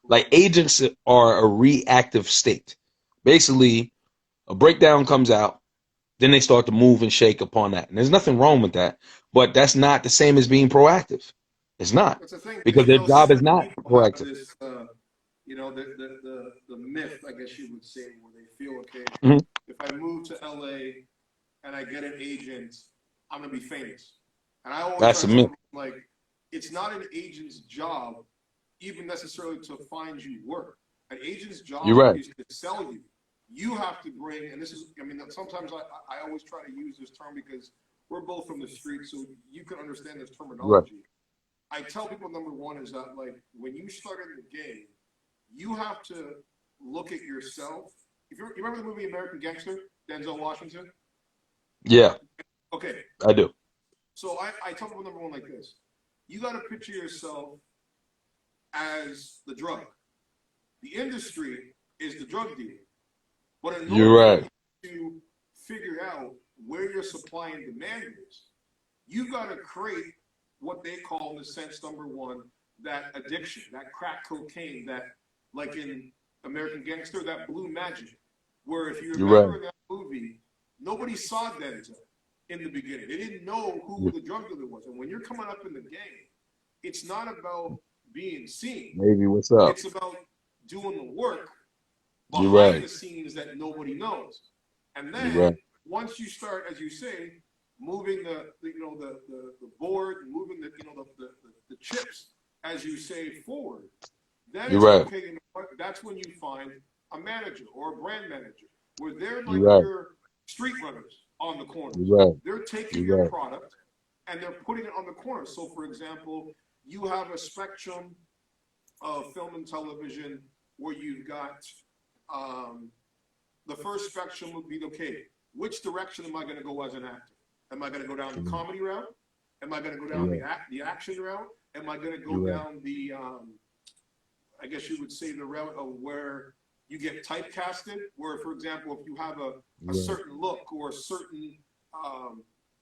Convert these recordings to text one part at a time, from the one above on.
Like agents are a reactive state. Basically, a breakdown comes out, then they start to move and shake upon that. And there's nothing wrong with that. But that's not the same as being proactive. It's not. That's the thing, Because because their job so is many not people have proactive. this, the myth, I guess you would say, where they feel, okay, Hmm. if I move to LA and I get an agent, I'm gonna be famous. And I always try That's to a tell myth. them, like, it's not an agent's job even necessarily to find you work. An agent's You're job right. is to sell you. You have to bring, and this is, I mean, sometimes I always try to use this term because we're both from the street, so you can understand this You're right. terminology. I tell people, number one is that, like, when you start in the game, you have to look at yourself. If you remember the movie American Gangster, Denzel Washington. Yeah, Okay, I do. so I tell people, number one, like this: you got to picture yourself as the drug. The industry is the drug dealer. But in You're order for right. you to figure out where your supply and demand is, you've got to create what they call, in the sense, number one, that addiction, that crack cocaine, that, like in American Gangster, that blue magic. Where, if you You're right. remember that movie, nobody saw Denzel in the beginning. They didn't know who You- the drug dealer was. And when you're coming up in the game, it's not about being seen, Maybe what's up? it's about doing the work You're behind right. the scenes that nobody knows. And You're then right. once you start, as you say, moving the board, moving the chips, as you say, forward, then You're it's right. okay. You know what? That's when you find a manager or a brand manager, where they're You're like right. your street runners on the corners. You're right. They're taking You're your right. product and they're putting it on the corner. So, for example, you have a spectrum of film and television where you've got, um, the first spectrum would be, okay, which direction am I going to go as an actor? Am I going to go down the You're comedy route? Am I going to go down right. the action route? Am I going to go You're right. down the, I guess you would say, the route of where you get typecasted? Where, for example, if you have a You're right. certain look or a certain,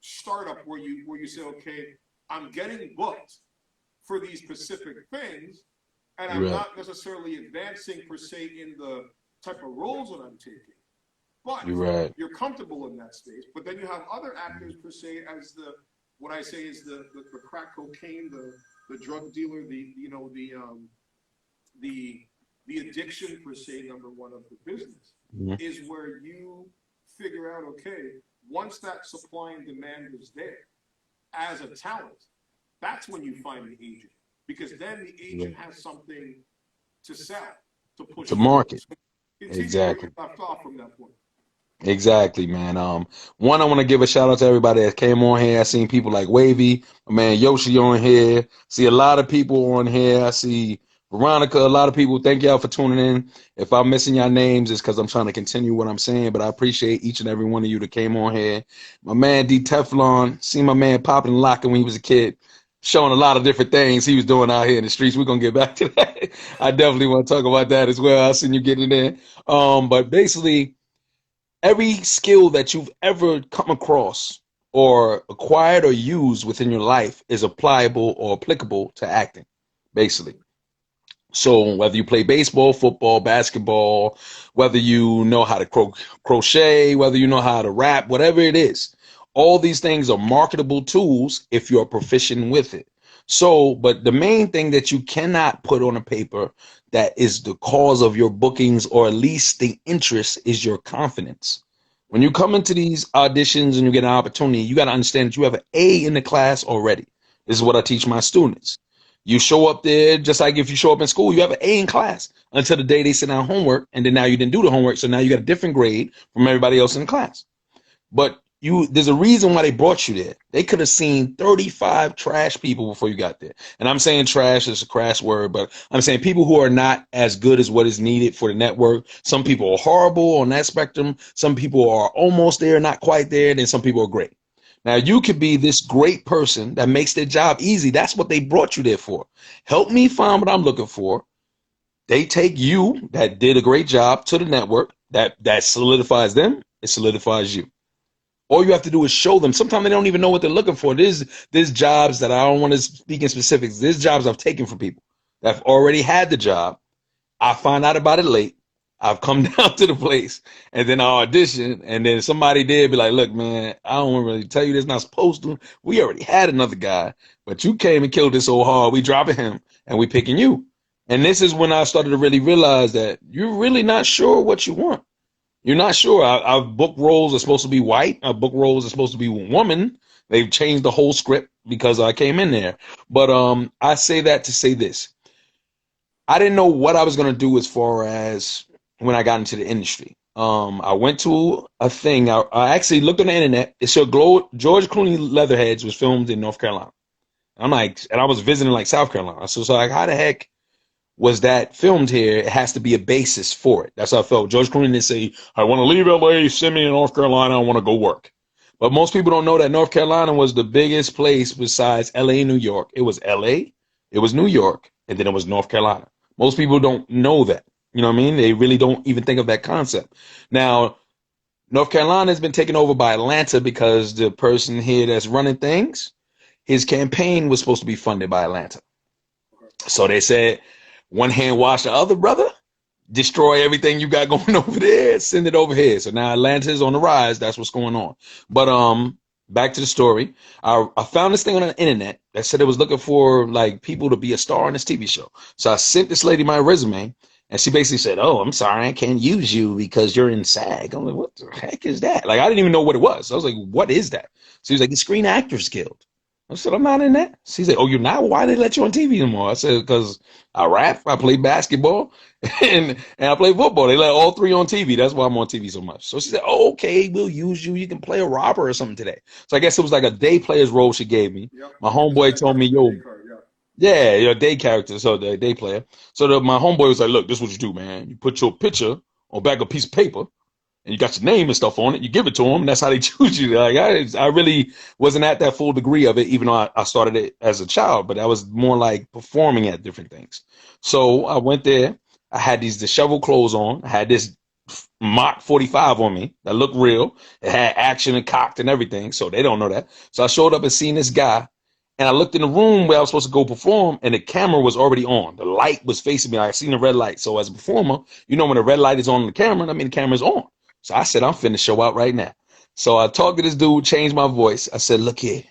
startup where you say, okay, I'm getting booked for these specific things, and You're I'm right. not necessarily advancing per se in the type of roles that I'm taking. But You're right. you're comfortable in that space. But then you have other actors per se as the, what I say is the crack cocaine, the drug dealer, the addiction per se, number one, of the business, Mhm. is where you figure out, okay, once that supply and demand is there as a talent, that's when you find the agent. Because then the agent Right. has something to sell, to push To forward. market. So continue where Exactly. you left off from that point. Exactly, man. One, I want to give a shout out to everybody that came on here. I seen people like Wavy, my man Yoshi on here. See a lot of people on here. I see Veronica, a lot of people. Thank y'all for tuning in. If I'm missing your names, it's because I'm trying to continue what I'm saying, but I appreciate each and every one of you that came on here. My man DTeflon, seen my man popping and locking when he was a kid, showing a lot of different things he was doing out here in the streets. We're gonna get back to that. I definitely want to talk about that as well. I seen you getting there. But basically, every skill that you've ever come across or acquired or used within your life is applicable or applicable to acting, basically. So whether you play baseball, football, basketball, whether you know how to crochet, whether you know how to rap, whatever it is, all these things are marketable tools if you're proficient with it. So, but the main thing that you cannot put on a paper that is the cause of your bookings or at least the interest is your confidence. When you come into these auditions and you get an opportunity, you got to understand that you have an A in the class already. This is what I teach my students. You show up there just like if you show up in school, you have an A in class until the day they send out homework, and then now you didn't do the homework, so now you got a different grade from everybody else in the class. But there's a reason why they brought you there. They could have seen 35 trash people before you got there. And I'm saying trash is a crass word, but I'm saying people who are not as good as what is needed for the network. Some people are horrible on that spectrum. Some people are almost there, not quite there. And then some people are great. Now you could be this great person that makes their job easy. That's what they brought you there for. Help me find what I'm looking for. They take you that did a great job to the network. That solidifies them. It solidifies you. All you have to do is show them. Sometimes they don't even know what they're looking for. There's jobs that I don't want to speak in specifics. There's jobs I've taken from people that have already had the job, I find out about it late. I've come down to the place and then I audition, and then somebody did be like, look, man, I don't want to really tell you this, not supposed to. We already had another guy, but you came and killed this so hard. We dropping him and we picking you. And this is when I started to really realize that you're really not sure what you want. You're not sure. Our book roles are supposed to be white. Our book roles are supposed to be woman. They've changed the whole script because I came in there. But I say that to say this. I didn't know what I was going to do as far as when I got into the industry. I went to a thing. I actually looked on the internet. It showed George Clooney Leatherheads was filmed in North Carolina. I'm like, and I was visiting like South Carolina. So like, how the heck was that filmed here? It has to be a basis for it. That's how I felt. George Clooney didn't say, I want to leave LA, send me to North Carolina, I want to go work. But most people don't know that North Carolina was the biggest place besides LA and New York. It was LA, it was New York, and then it was North Carolina. Most people don't know that. You know what I mean? They really don't even think of that concept. Now, North Carolina has been taken over by Atlanta because the person here that's running things, his campaign was supposed to be funded by Atlanta. So they said, one hand wash the other, brother. Destroy everything you got going over there. Send it over here. So now Atlanta is on the rise. That's what's going on. But back to the story. I found this thing on the internet that said it was looking for like people to be a star on this TV show. So I sent this lady my resume, and she basically said, "Oh, I'm sorry, I can't use you because you're in SAG." I'm like, "What the heck is that?" Like, I didn't even know what it was. I was like, "What is that?" She was like, "The Screen Actors Guild." I said, "I'm not in that." She said, "Oh, you're not? Well, why did they let you on TV anymore?" I said, "Because I rap, I play basketball, and I play football. They let all three on TV. That's why I'm on TV so much." So she said, "Oh, okay, we'll use you. You can play a robber or something today." So I guess it was like a day player's role she gave me. Yep. My homeboy told me, "Yo, yeah, you're a day character, so the day player." So my homeboy was like, "Look, this is what you do, man. You put your picture on back of a piece of paper, and you got your name and stuff on it. You give it to them, and that's how they choose you." Like, I really wasn't at that full degree of it, even though I started it as a child, but I was more like performing at different things. So I went there. I had these disheveled clothes on. I had this Mach 45 on me that looked real. It had action and cocked and everything, so they don't know that. So I showed up and seen this guy, and I looked in the room where I was supposed to go perform, and the camera was already on. The light was facing me. I seen the red light. So as a performer, you know when the red light is on the camera, I mean the camera's on. So I said, I'm finna show out right now. So I talked to this dude, changed my voice. I said, "Look here,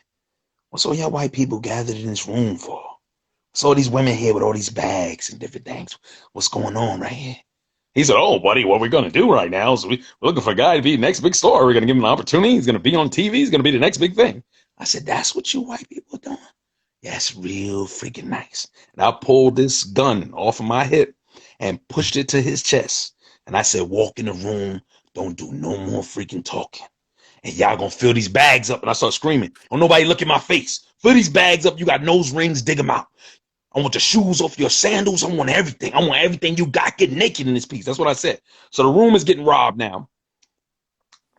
what's all y'all white people gathered in this room for? What's all these women here with all these bags and different things? What's going on right here?" He said, "Oh, buddy, what we're going to do right now is we're looking for a guy to be the next big star. We're going to give him an opportunity. He's going to be on TV. He's going to be the next big thing." I said, "That's what you white people are doing? Yeah, it's real freaking nice." And I pulled this gun off of my hip and pushed it to his chest. And I said, "Walk in the room. Don't do no more freaking talking. And y'all gonna fill these bags up." And I start screaming, "Don't nobody look in my face. Fill these bags up. You got nose rings, dig them out. I want the shoes off your sandals. I want everything. I want everything you got. Get naked in this piece." That's what I said. So the room is getting robbed now.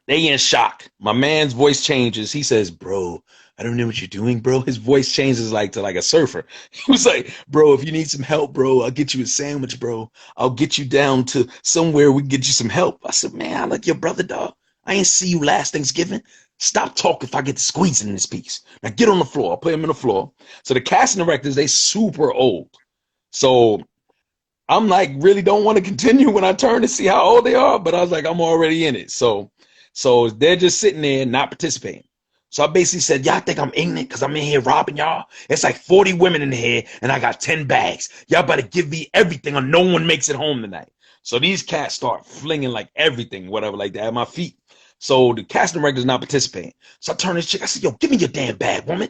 They in shock. My man's voice changes. He says, "Bro, I don't know what you're doing, bro." His voice changes like to like a surfer. He was like, "Bro, if you need some help, bro, I'll get you a sandwich, bro. I'll get you down to somewhere we can get you some help." I said, "Man, I like your brother, dog. I ain't see you last Thanksgiving. Stop talking if I get to squeezing in this piece. Now get on the floor." I'll put him on the floor. So the casting directors, they super old. So I'm like, really don't want to continue when I turn to see how old they are, but I was like, I'm already in it. So they're just sitting there not participating. So I basically said, "Y'all think I'm ignorant because I'm in here robbing y'all? It's like 40 women in here and I got 10 bags. Y'all better give me everything or no one makes it home tonight." So these cats start flinging like everything, whatever, like that at my feet. So the casting director's not participating. So I turned to this chick. I said, "Yo, give me your damn bag, woman."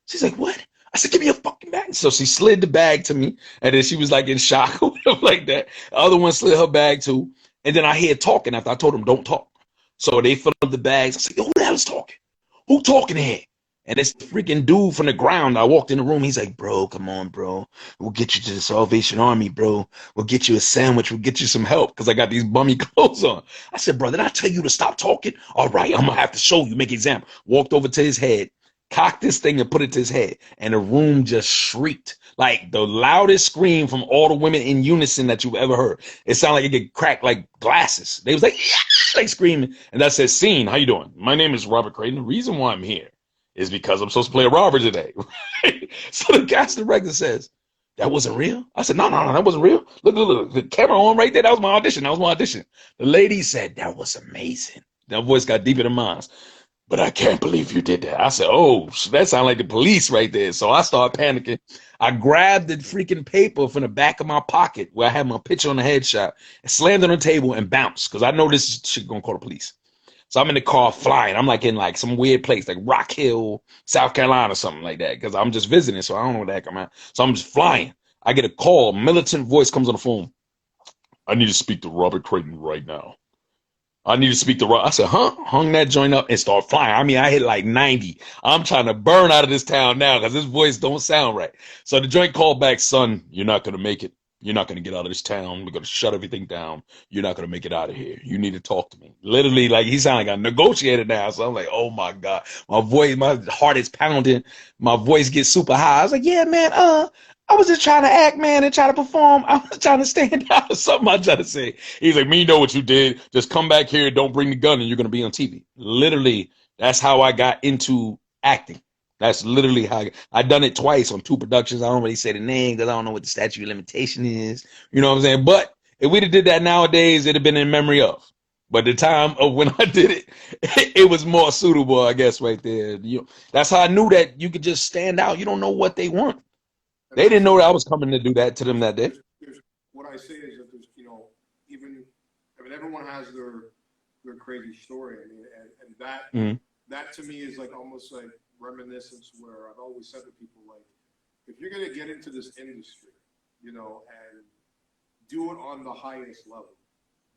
She's like, "What?" I said, "Give me your fucking bag." So she slid the bag to me, and then she was like in shock or whatever like that. The other one slid her bag too. And then I hear talking after I told them don't talk. So they filled up the bags. I said, "Yo, who the hell is talking? Who talking here?" And this freaking dude from the ground, I walked in the room. He's like, "Bro, come on, bro. We'll get you to the Salvation Army, bro. We'll get you a sandwich. We'll get you some help because I got these bummy clothes on." I said, "Brother, did I tell you to stop talking? All right, I'm going to have to show you, make an example." Walked over to his head, cocked this thing and put it to his head. And the room just shrieked. Like the loudest scream from all the women in unison that you've ever heard. It sounded like it could crack like glasses. They was like, yeah, like screaming. And that says, "Scene, how you doing? My name is Robert Crayton. The reason why I'm here is because I'm supposed to play a robber today." So the cast director says, that wasn't real? I said, no, that wasn't real. Look, the camera on right there. That was my audition. The lady said, that was amazing. That voice got deeper than mine. But I can't believe you did that. I said, oh, that sounds like the police right there. So I started panicking. I grabbed the freaking paper from the back of my pocket where I had my picture on the headshot, and slammed it on the table and bounced because I know this shit gonna call the police. So I'm in the car flying. I'm like in like some weird place, like Rock Hill, South Carolina, or something like that, because I'm just visiting, so I don't know what the heck I'm at. So I'm just flying. I get a call. Militant voice comes on the phone. I need to speak to Robert Crayton right now. I need to speak to Rob. I said, huh? Hung that joint up and start flying. I mean, I hit like 90. I'm trying to burn out of this town now because this voice don't sound right. So the joint called back, son, you're not going to make it. You're not going to get out of this town. We're going to shut everything down. You're not going to make it out of here. You need to talk to me. Literally, like he sounded like a negotiator now. So I'm like, oh my God. My voice, my heart is pounding. My voice gets super high. I was like, yeah, man, I was just trying to act, man, and try to perform. I was trying to stand out or something I tried to say. He's like, me know what you did. Just come back here. Don't bring the gun and you're going to be on TV. Literally, that's how I got into acting. That's literally how I done it twice on 2 productions. I don't really say the name because I don't know what the statute of limitation is. You know what I'm saying? But if we'd have did that nowadays, it'd have been in memory of. But the time of when I did it, it was more suitable, I guess, right there. That's how I knew that you could just stand out. You don't know what they want. And They didn't know also, that I was coming to do that to them that day. there's what I say is that there's, even, I mean, everyone has their crazy story. I mean, and Mm-hmm. that to me is like almost like reminiscence where I've always said to people, like, if you're gonna get into this industry, and do it on the highest level,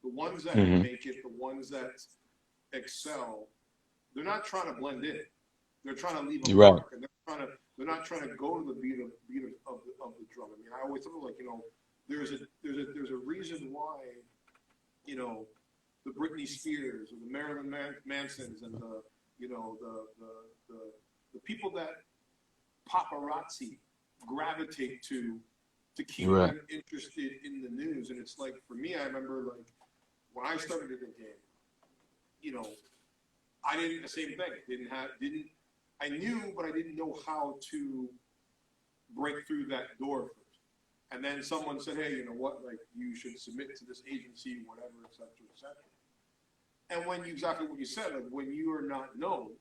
the ones that Mm-hmm. make it, the ones that excel, they're not trying to blend in. They're trying to leave a You're right. mark, and they're not trying to go to the beat of the drum. I mean, I always tell them, like, there's a reason why, the Britney Spears or the Marilyn Mansons and the people that paparazzi gravitate to keep You're right. them interested in the news. And it's like, for me, I remember, like, when I started in the game, I didn't, the same thing. I knew, but I didn't know how to break through that door first. And then someone said, hey, you know what, like, you should submit to this agency, whatever, et cetera, et cetera. And exactly what you said, like, when you are not known,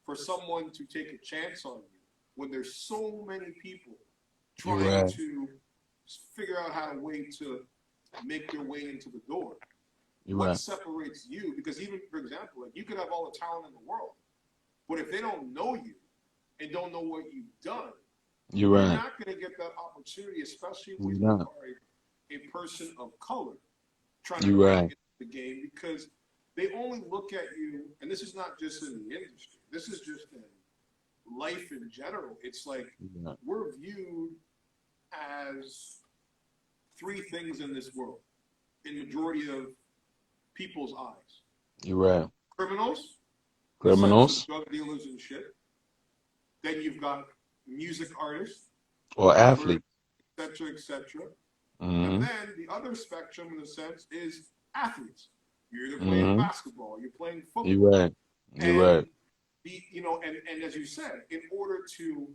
for someone to take a chance on you, when there's so many people trying Right. to figure out how to make their way into the door, You're what right. separates you? Because even, for example, like, you could have all the talent in the world, but if they don't know you and don't know what you've done, You're you're right. not going to get that opportunity, especially when You're you not. are a person of color trying to You're break right. into the game, because they only look at you, and this is not just in the industry, this is just in life in general. It's like, You're right. we're viewed as 3 things in this world, in majority of people's eyes. You're right. Criminals, in the sense Criminals of drug dealers and shit. Then you've got music artists, or rappers, athletes. etc., etc. And Mm-hmm. then the other spectrum, in a sense, is athletes. You're either playing Mm-hmm. basketball, you're playing football, You're right. You're and right. and as you said, in order to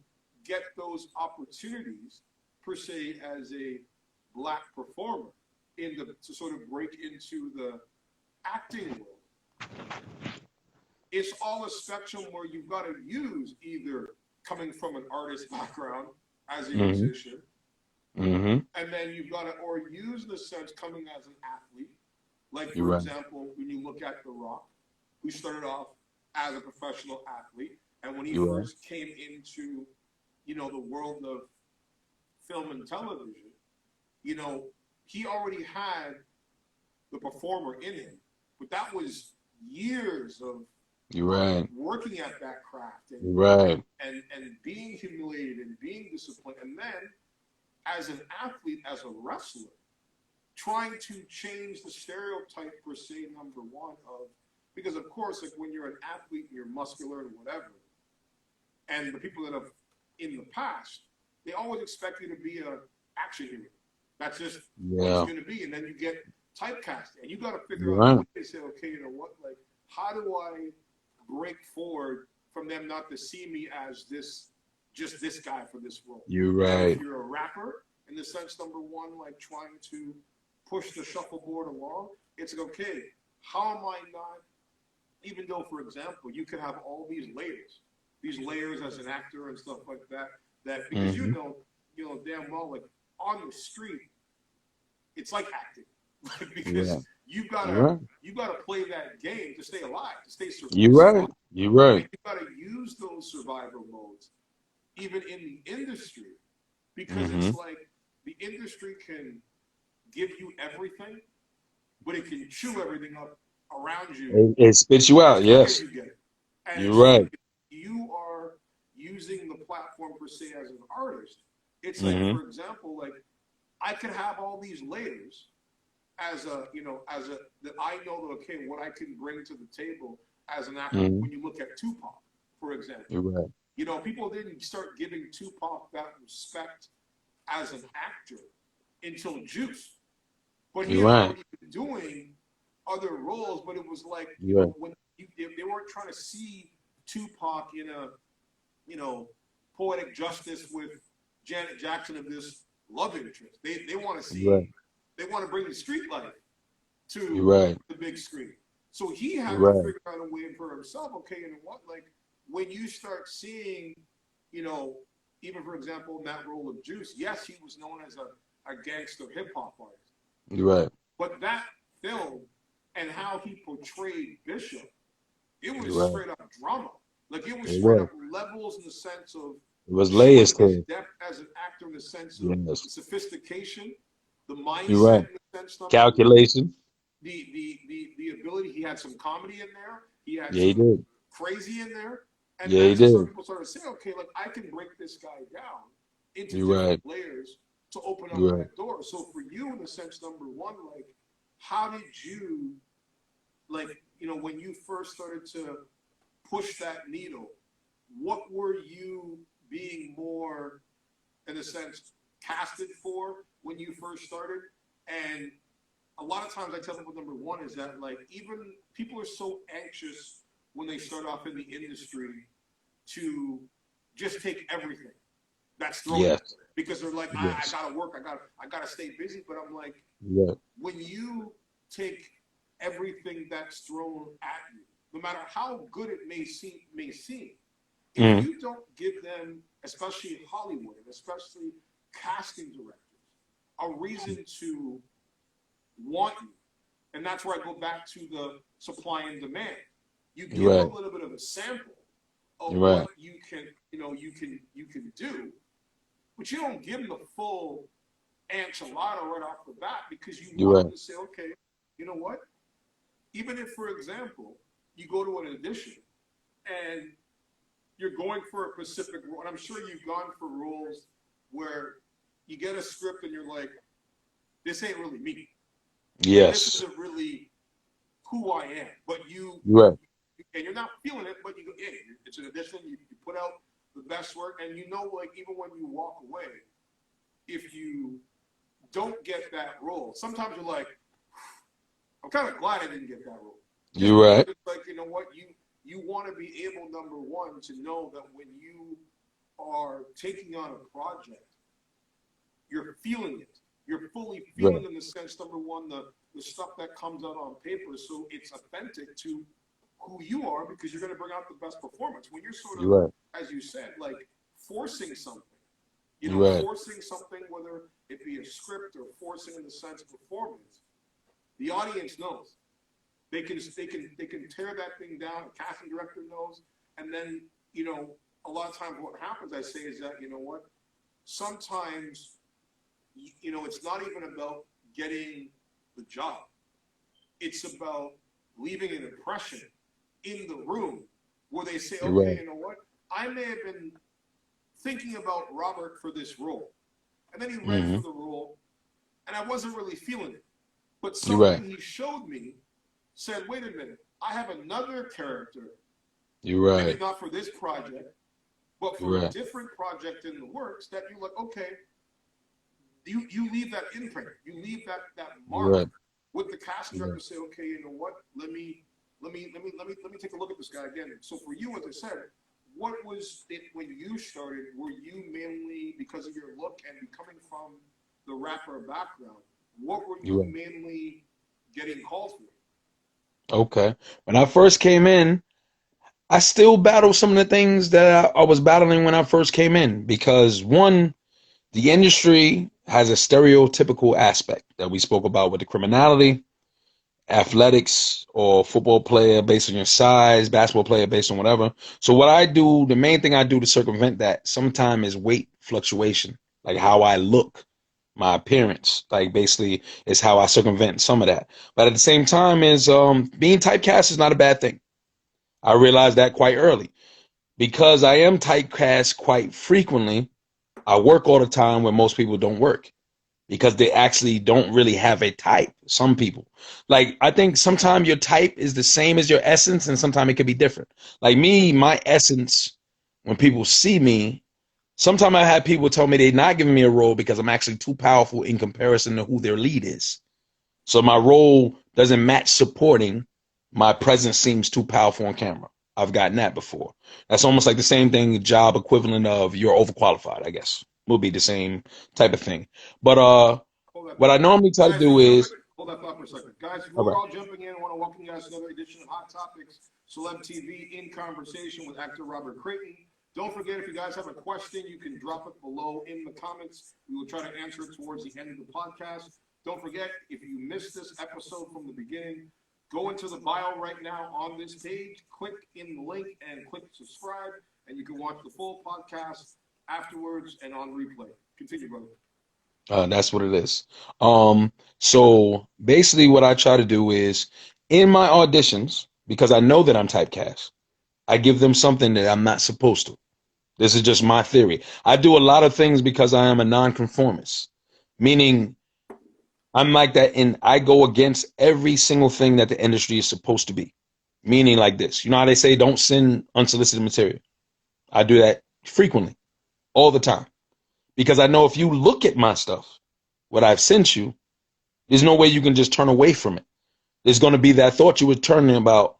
get those opportunities, per se, as a black performer, to sort of break into the acting world, it's all a spectrum where you've got to use either coming from an artist background as a Mm-hmm. musician, Mm-hmm. and then you've got to, or use the sense coming as an athlete. Like, You're for right. example, when you look at The Rock, who started off as a professional athlete, and when he You're right. first came into, the world of film and television, he already had the performer in him, but that was years of You're right. working at that craft You're right. and being humiliated and being disappointed, and then as an athlete, as a wrestler, trying to change the stereotype, per se, number one, because of course, like, when you're an athlete and you're muscular and whatever, and the people that have in the past, they always expect you to be an action hero. That's just what it's Yeah. going to be, and then you get typecast, and you got to figure You're out a right. way to say, okay, you know what, like, how do I break forward from them not to see me as this just this guy for this role. You're And if right. you're a rapper, in the sense number one, like trying to push the shuffleboard along, it's like, okay, how am I not, even though, for example, you could have all these layers as an actor and stuff like that, that because Mm-hmm. damn well, like on the street, it's like acting, like Yeah. because You're right. you gotta play that game to stay alive, to stay You're survive, right. You're and right. you gotta use those survival modes even in the industry because Mm-hmm. it's like the industry can give you everything, but it can chew everything up around you It spits you as out. quick as Yes. you get it. And You're it's like right. if you are using the platform per se as an artist, it's like, Mm-hmm. for example, like I could have all these layers as a, as a, that I know that, okay, what I can bring to the table as an actor. Mm-hmm. When you look at Tupac, for example, You're right. people didn't start giving Tupac that respect as an actor until Juice. But he You're had right. already been doing other roles, but it was like, You're right. when they weren't trying to see Tupac in a, you know, poetic justice with Janet Jackson of this love interest. They want to You're right. see, they want to bring the street life You're to right. the big screen. So he had You're to right. figure out a way for himself, okay, you know what, like when you start seeing, you know, even for example, in that role of Juice, yes, he was known as a gangster hip hop artist. You're right. But that film and how he portrayed Bishop, it was You're right. straight up drama. Like it was It straight was. up levels in the sense of It was layers showing to his it. depth as an actor in the sense of Yes. the sophistication, the You're mindset right. in the sense number one, Calculation. the ability. He had some comedy in there. He had Yeah, he some did. crazy in there, and Yeah, he that's what some did. people started saying. Okay, like I can break this guy down into You're different right. layers to open up You're right. that door. So for you, in the sense number one, like how did you, like, when you first started to push that needle, what were you being more, in a sense, casted for when you first started? And a lot of times I tell people, number one is that, like, even people are so anxious when they start off in the industry to just take everything that's thrown at them Yes. because they're like, I Yes. gotta work, I gotta stay busy. But I'm like, Yeah. when you take everything that's thrown at you, no matter how good it may seem, if Mm-hmm. you don't give them, especially in Hollywood, especially casting directors, a reason to want you, and that's where I go back to the supply and demand. You You're give them right. a little bit of a sample of You're what right. you can do, but you don't give them the full enchilada right off the bat because you You're want right. them to say, okay, you know what? Even if, for example, you go to an audition and you're going for a specific role, and I'm sure you've gone for roles where you get a script and you're like, this ain't really me, and this Yes. isn't really who I am. But you, You're right. and you're not feeling it, but you go, yeah, it's an audition. You put out the best work, and like even when you walk away, if you don't get that role, sometimes you're like, I'm kind of glad I didn't get that role. Just You're because right. it's like, you know what, you want to be able, number one, to know that when you are taking on a project, you're feeling it. You're fully Right. feeling, in the sense, number one, the stuff that comes out on paper, so it's authentic to who you are because you're going to bring out the best performance. When you're sort of, You're right. as you said, like forcing something, You're right. forcing something, whether it be a script or forcing in the sense of performance, the audience knows. They can tear that thing down. The casting director knows, and then a lot of times what happens, I say, is that what, sometimes it's not even about getting the job. It's about leaving an impression in the room where they say, You're okay, right. you know what, I may have been thinking about Robert for this role, and then he read Mm-hmm. for the role, and I wasn't really feeling it. But You're right. something he showed me said, wait a minute, I have another character, You're maybe right. not for this project, but You're for a right. different project in the works, that you're like, okay, you leave that imprint, you leave that You're mark right. with the casting You're director, right. say, okay, you know what, let me take a look at this guy again. So for you, as I said, what was it when you started? Were you mainly because of your look and coming from the rapper background? What were You're you right. mainly getting called for? Okay. When I first came in, I still battle some of the things that I was battling when I first came in because one, the industry has a stereotypical aspect that we spoke about with the criminality, athletics, or football player based on your size, basketball player based on whatever. So what I do, the main thing I do to circumvent that sometimes is weight fluctuation, like how I look, my appearance, like basically is how I circumvent some of that. But at the same time, is being typecast is not a bad thing. I realized that quite early because I am typecast quite frequently. I work all the time where most people don't work because they actually don't really have a type. Some people, like, I think sometimes your type is the same as your essence, and sometimes it could be different. Like me, my essence, when people see me, sometimes I have people tell me they're not giving me a role because I'm actually too powerful in comparison to who their lead is. So my role doesn't match supporting. My presence seems too powerful on camera. I've gotten that before. That's almost like the same thing, job equivalent of you're overqualified, I guess. Will be the same type of thing. But Hold that what I thought. normally try to Guys, do is hold that thought for a second. Guys, all before we're right. all jumping in, I want to welcome you guys to another edition of Hot Topics Celeb TV in conversation with actor Robert Crayton. Don't forget, if you guys have a question, you can drop it below in the comments. We will try to answer it towards the end of the podcast. Don't forget, if you missed this episode from the beginning, go into the bio right now on this page, click in the link, and click subscribe, and you can watch the full podcast afterwards and on replay. Continue, brother. That's what it is. So basically what I try to do is in my auditions, because I know that I'm typecast, I give them something that I'm not supposed to. This is just my theory. I do a lot of things because I am a nonconformist, meaning I'm like that, and I go against every single thing that the industry is supposed to be. Meaning like this. You know how they say don't send unsolicited material? I do that frequently, all the time. Because I know if you look at my stuff, what I've sent you, there's no way you can just turn away from it. There's going to be that thought you were turning about,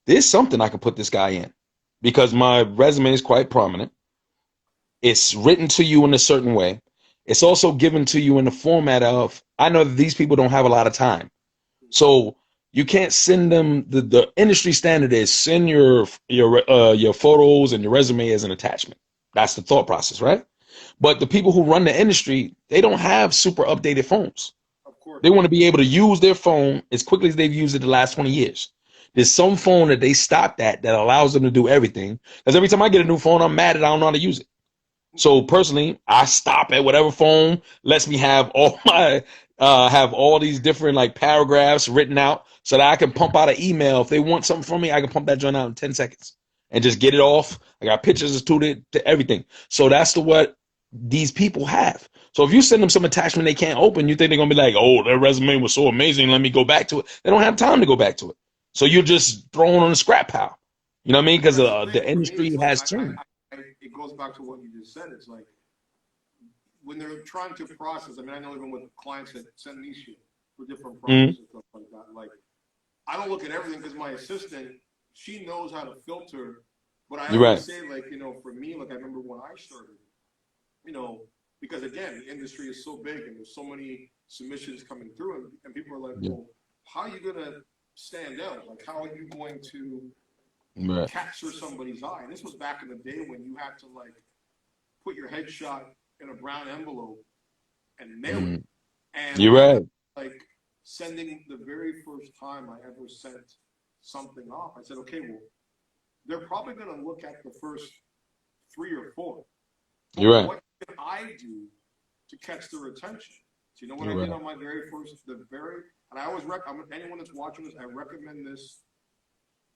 there's something I could put this guy in. Because my resume is quite prominent. It's written to you in a certain way. It's also given to you in the format of, I know that these people don't have a lot of time. So you can't send them, the industry standard is send your photos and your resume as an attachment. That's the thought process, right? But the people who run the industry, they don't have super updated phones. Of course. They want to be able to use their phone as quickly as they've used it the last 20 years. There's some phone that they stopped at that allows them to do everything. Because every time I get a new phone, I'm mad that I don't know how to use it. So personally, I stop at whatever phone lets me have all my have all these different like paragraphs written out so that I can pump out an email. If they want something from me, I can pump that joint out in 10 seconds and just get it off. I got pictures to everything. So that's the what these people have. So if you send them some attachment they can't open, you think they're gonna be like, oh, their resume was so amazing, let me go back to it. They don't have time to go back to it. So you're just thrown on the scrap pile. You know what I mean? Because That's the thing the for me. industry It's like has changed. it goes back to what you just said. It's like when they're trying to process. I mean, I know even with clients that send me shit for different Mm-hmm. projects and stuff like that. Like I don't look at everything because my assistant, she knows how to filter. But I You're right. always say, like, for me, like I remember when I started, you know, because again, the industry is so big and there's so many submissions coming through, and people are like, Yeah. well, how are you gonna stand out? Like, how are you going to Right. capture somebody's eye? And this was back in the day when you had to like put your headshot in a brown envelope and mail it. Mm-hmm. And You're I right. remember like sending the very first time I ever sent something off. I said, okay, well, they're probably going to look at the first three or four. But You're right. what can I do to catch their attention? So you know what I You're did right. on my very first, and I always anyone that's watching this, I recommend this,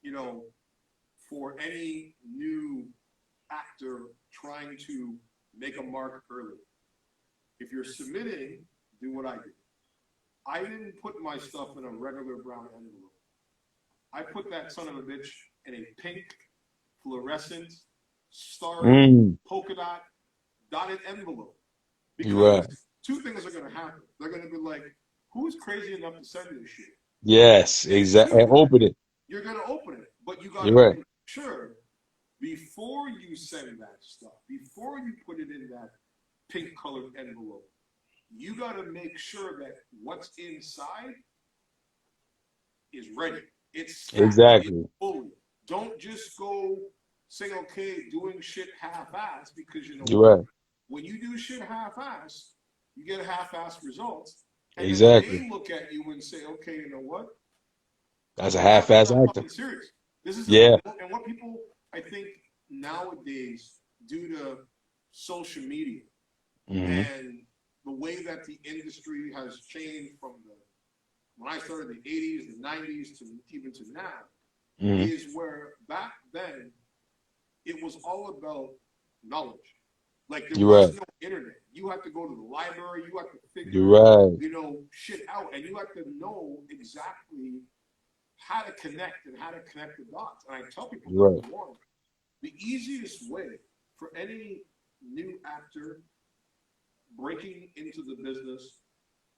you know, for any new actor trying to make a mark early. If you're submitting, do what I did. I didn't put my stuff in a regular brown envelope. I put that son of a bitch in a pink, fluorescent, starred, Mm. polka dotted envelope. You're Because right. two things are going to happen. They're going to be like, who's crazy enough to send this shit? Yes, And exactly. two, Open it. you're going to open it. But you got You're to right. make sure before you send that stuff, before you put it in that pink colored envelope, you got to make sure that what's inside is ready. It's stacked. It's Exactly. fully. Don't just go say, okay, doing shit half-ass, because you know You're what? right. When you do shit half-ass, you get half-ass results. And then Exactly. they look at you and say, okay, you know what? That's a You're half-ass not actor. fucking serious. This is Yeah. and what people, I think, nowadays, due to social media Mm-hmm. and the way that the industry has changed from the when I started in the 80s, the 90s to even to now, Mm-hmm. is where back then it was all about knowledge. Like there You're was right. no internet. You had to go to the library. You had to You're figure, right. shit out, and you had to know exactly how to connect and how to connect the dots. And I tell people, You're number right. one, the easiest way for any new actor breaking into the business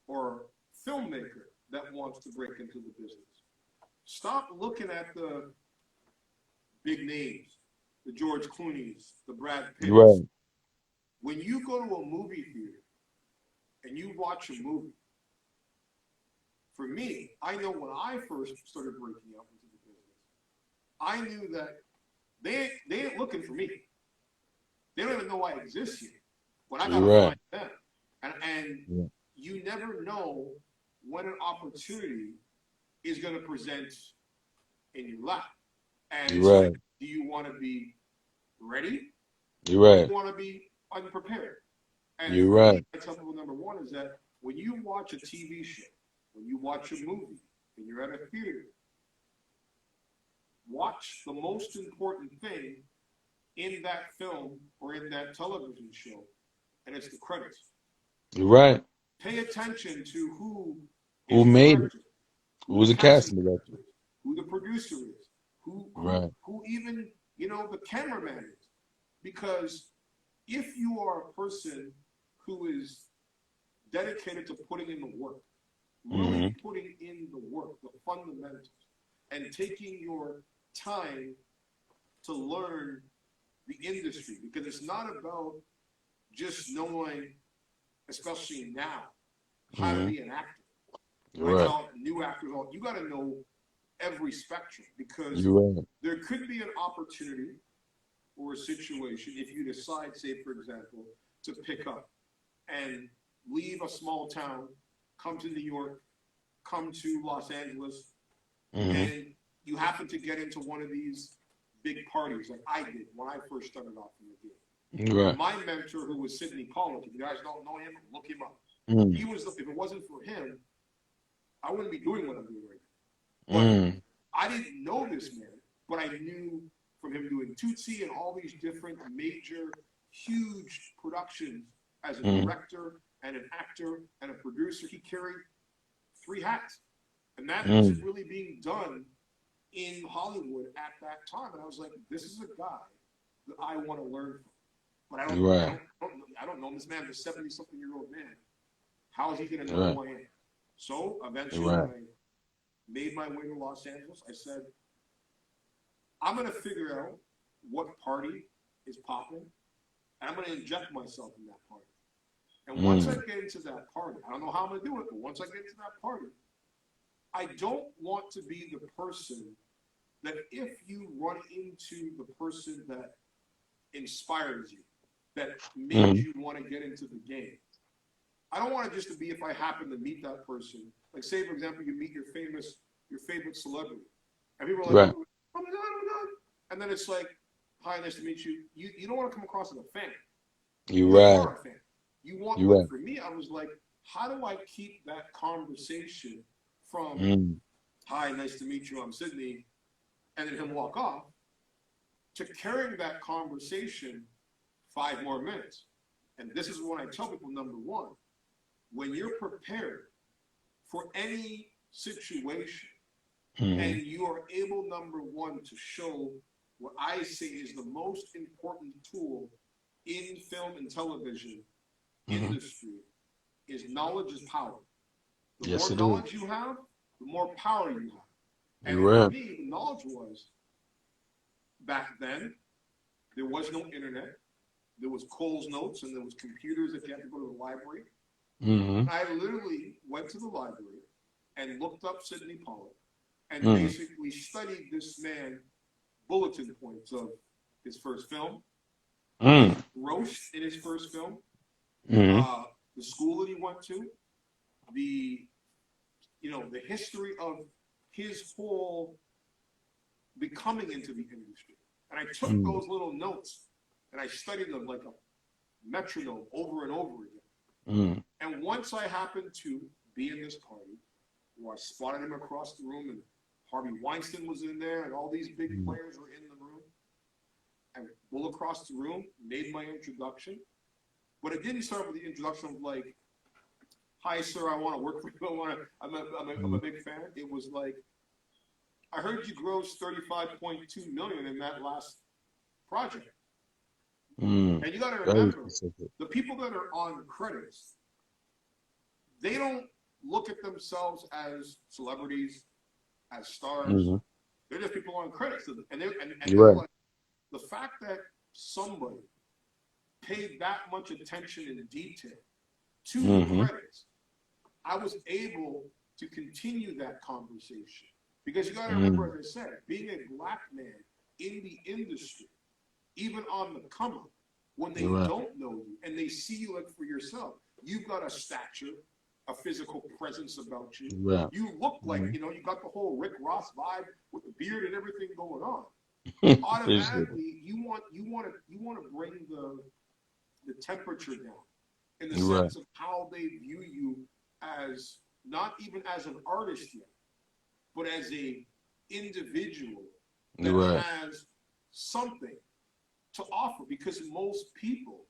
or filmmaker that wants to break into the business, stop looking at the big names, the George Clooney's, the Brad You're Pitts. right. When you go to a movie theater and you watch a movie, for me, I know when I first started breaking up into the business, I knew that they ain't looking for me. They don't even know I exist yet, but I You're gotta right. find them. And Yeah. you never know when an opportunity is going to present in your lap. And You're it's like, right. do you want to be ready You're or do right. you want to be unprepared? And You're for me, right. I tell people number one is that when you watch a TV show, when you watch a movie, and you're at a theater, watch the most important thing in that film or in that television show, and it's the credits. You're right. Pay attention to who Who is the made it? director, who Who the was the casting casting director? director is, who the producer is, who who Right. who even the cameraman is. Because if you are a person who is dedicated to putting in the work, Mm-hmm. really putting in the work, the fundamentals, and taking your time to learn the industry, because it's not about just knowing, especially now, how to Mm-hmm. be an actor. You're When I right. tell new actors, you got to know every spectrum, because You're right. there could be an opportunity or a situation if you decide, say, for example, to pick up and leave a small town, come to New York, come to Los Angeles, Mm-hmm. and you happen to get into one of these big parties like I did when I first started off in the game. You're And right. my mentor, who was Sidney Pollack, if you guys don't know him, look him up. Mm. He was, if it wasn't for him, I wouldn't be doing what I'm doing right now. But Mm. I didn't know this man, but I knew from him doing Tootsie and all these different major, huge productions as a Mm. director and an actor and a producer, he carried three hats. And that wasn't Mm. really being done in Hollywood at that time. And I was like, this is a guy that I want to learn from. But You're right. I don't know this man, this 70-something-year-old man. How is he going to You're know right. who I am? So You're eventually, when right. I made my way to Los Angeles, I said, I'm going to figure out what party is popping, and I'm going to inject myself in that party. And once I Mm. get into that party, I don't know how I'm going to do it, but once I get into that party, I don't want to be the person that if you run into the person that inspires you, that made Mm. you want to get into the game, I don't want it just to be if I happen to meet that person. Like, say, for example, you meet your favorite celebrity. And people are like, Right. oh my God, oh my God. And then it's like, hi, nice to meet you. You don't want to come across as a fan. You're You right. are a fan. You want, You're but right. for me, I was like, how do I keep that conversation from, Mm. hi, nice to meet you, I'm Sydney, and then him walk off, to carrying that conversation 5 more minutes. And this is when I tell people, number one, when you're prepared for any situation Mm-hmm. and you are able, number one, to show what I say is the most important tool in film and television Mm-hmm. industry is knowledge is power. The Yes, more it is. knowledge you have, the more power you have. You're And for right. me, the knowledge was back then, There was no internet. There was Cole's notes, and there was computers that you had to go to the library. Mm-hmm. I literally went to the library and looked up Sidney Pollack and Mm. basically studied this man bulletin points of his first film, what he Mm. grossed in his first film, Mm. the school that he went to, the the history of his whole becoming into the industry. And I took Mm. those little notes and I studied them like a metronome over and over again. Mm. And once I happened to be in this party where I spotted him across the room and Harvey Weinstein was in there and all these big Mm. players were in the room, I pulled across the room, made my introduction. But it didn't start with the introduction of like, "Hi, sir, I want to work for you. I'm a big fan." It was like, "I heard you grossed 35.2 million in that last project." Mm. And you got to Very remember, specific. the people that are on credits, they don't look at themselves as celebrities, as stars. Mm-hmm. They're just people on credits, and they're You're right. like, the fact that somebody paid that much attention in detail to the Mm-hmm. credits, I was able to continue that conversation. Because you got to remember, Mm. as I said, being a black man in the industry, even on the come up, when they You're right. don't know you and they see you like for yourself, you've got a stature, a physical presence about you. You're right. You look like, Mm-hmm. you got the whole Rick Ross vibe with the beard and everything going on. Appreciate it. Automatically, you want to bring the temperature down in the You're right. sense of how they view you as not even as an artist yet, but as a individual that You're right. has something to offer. Because most people,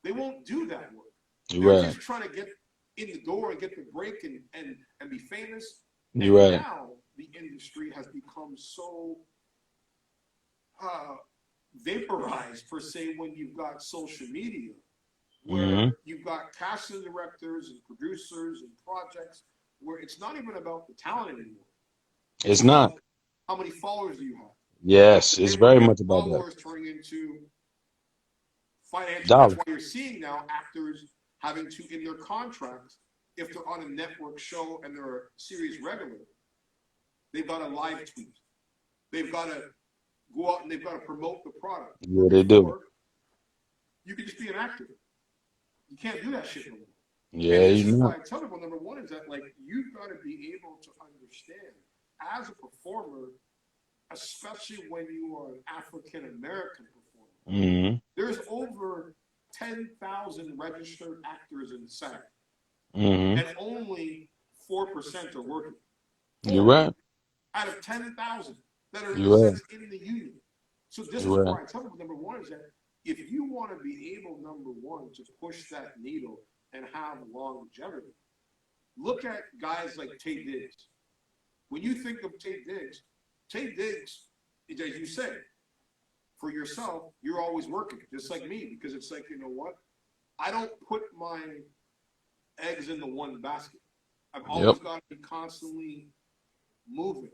they won't do that work. You're They're right. just trying to get in the door and get the break and be famous. And You're right. now the industry has become so vaporized, per se, when you've got social media, Mm-hmm. where you've got casting directors and producers and projects, where it's not even about the talent anymore. It's It's not. about how many followers do you have. Yes, And it's then when very you have much about that. followers turning into financial, that's Dollar. why you're seeing now actors having to, in their contracts, if they're on a network show and they're a series regular, they've got to live tweet. They've got to go out and they've got to promote the product. Yeah, they do. Before, you could just be an actor. You can't do that shit no more. Yeah, And this you is know. why I tell people, number one is that, like, you've got to be able to understand as a performer, especially when you are an African American performer. Mm-hmm. There's over 10,000 registered actors in SAG, Mm-hmm. and only 4% are working. You're 4 right. out of 10,000 that are, in a You're right. sense, in the union. So this is You're right. why I tell people, number one is that if you want to be able, number one, to push that needle and have longevity, look at guys like Taye Diggs. When you think of Taye Diggs, as you say, for yourself, you're always working, just like me, because it's like, you know what? I don't put my eggs in the one basket. I've Yep. always got to be constantly moving.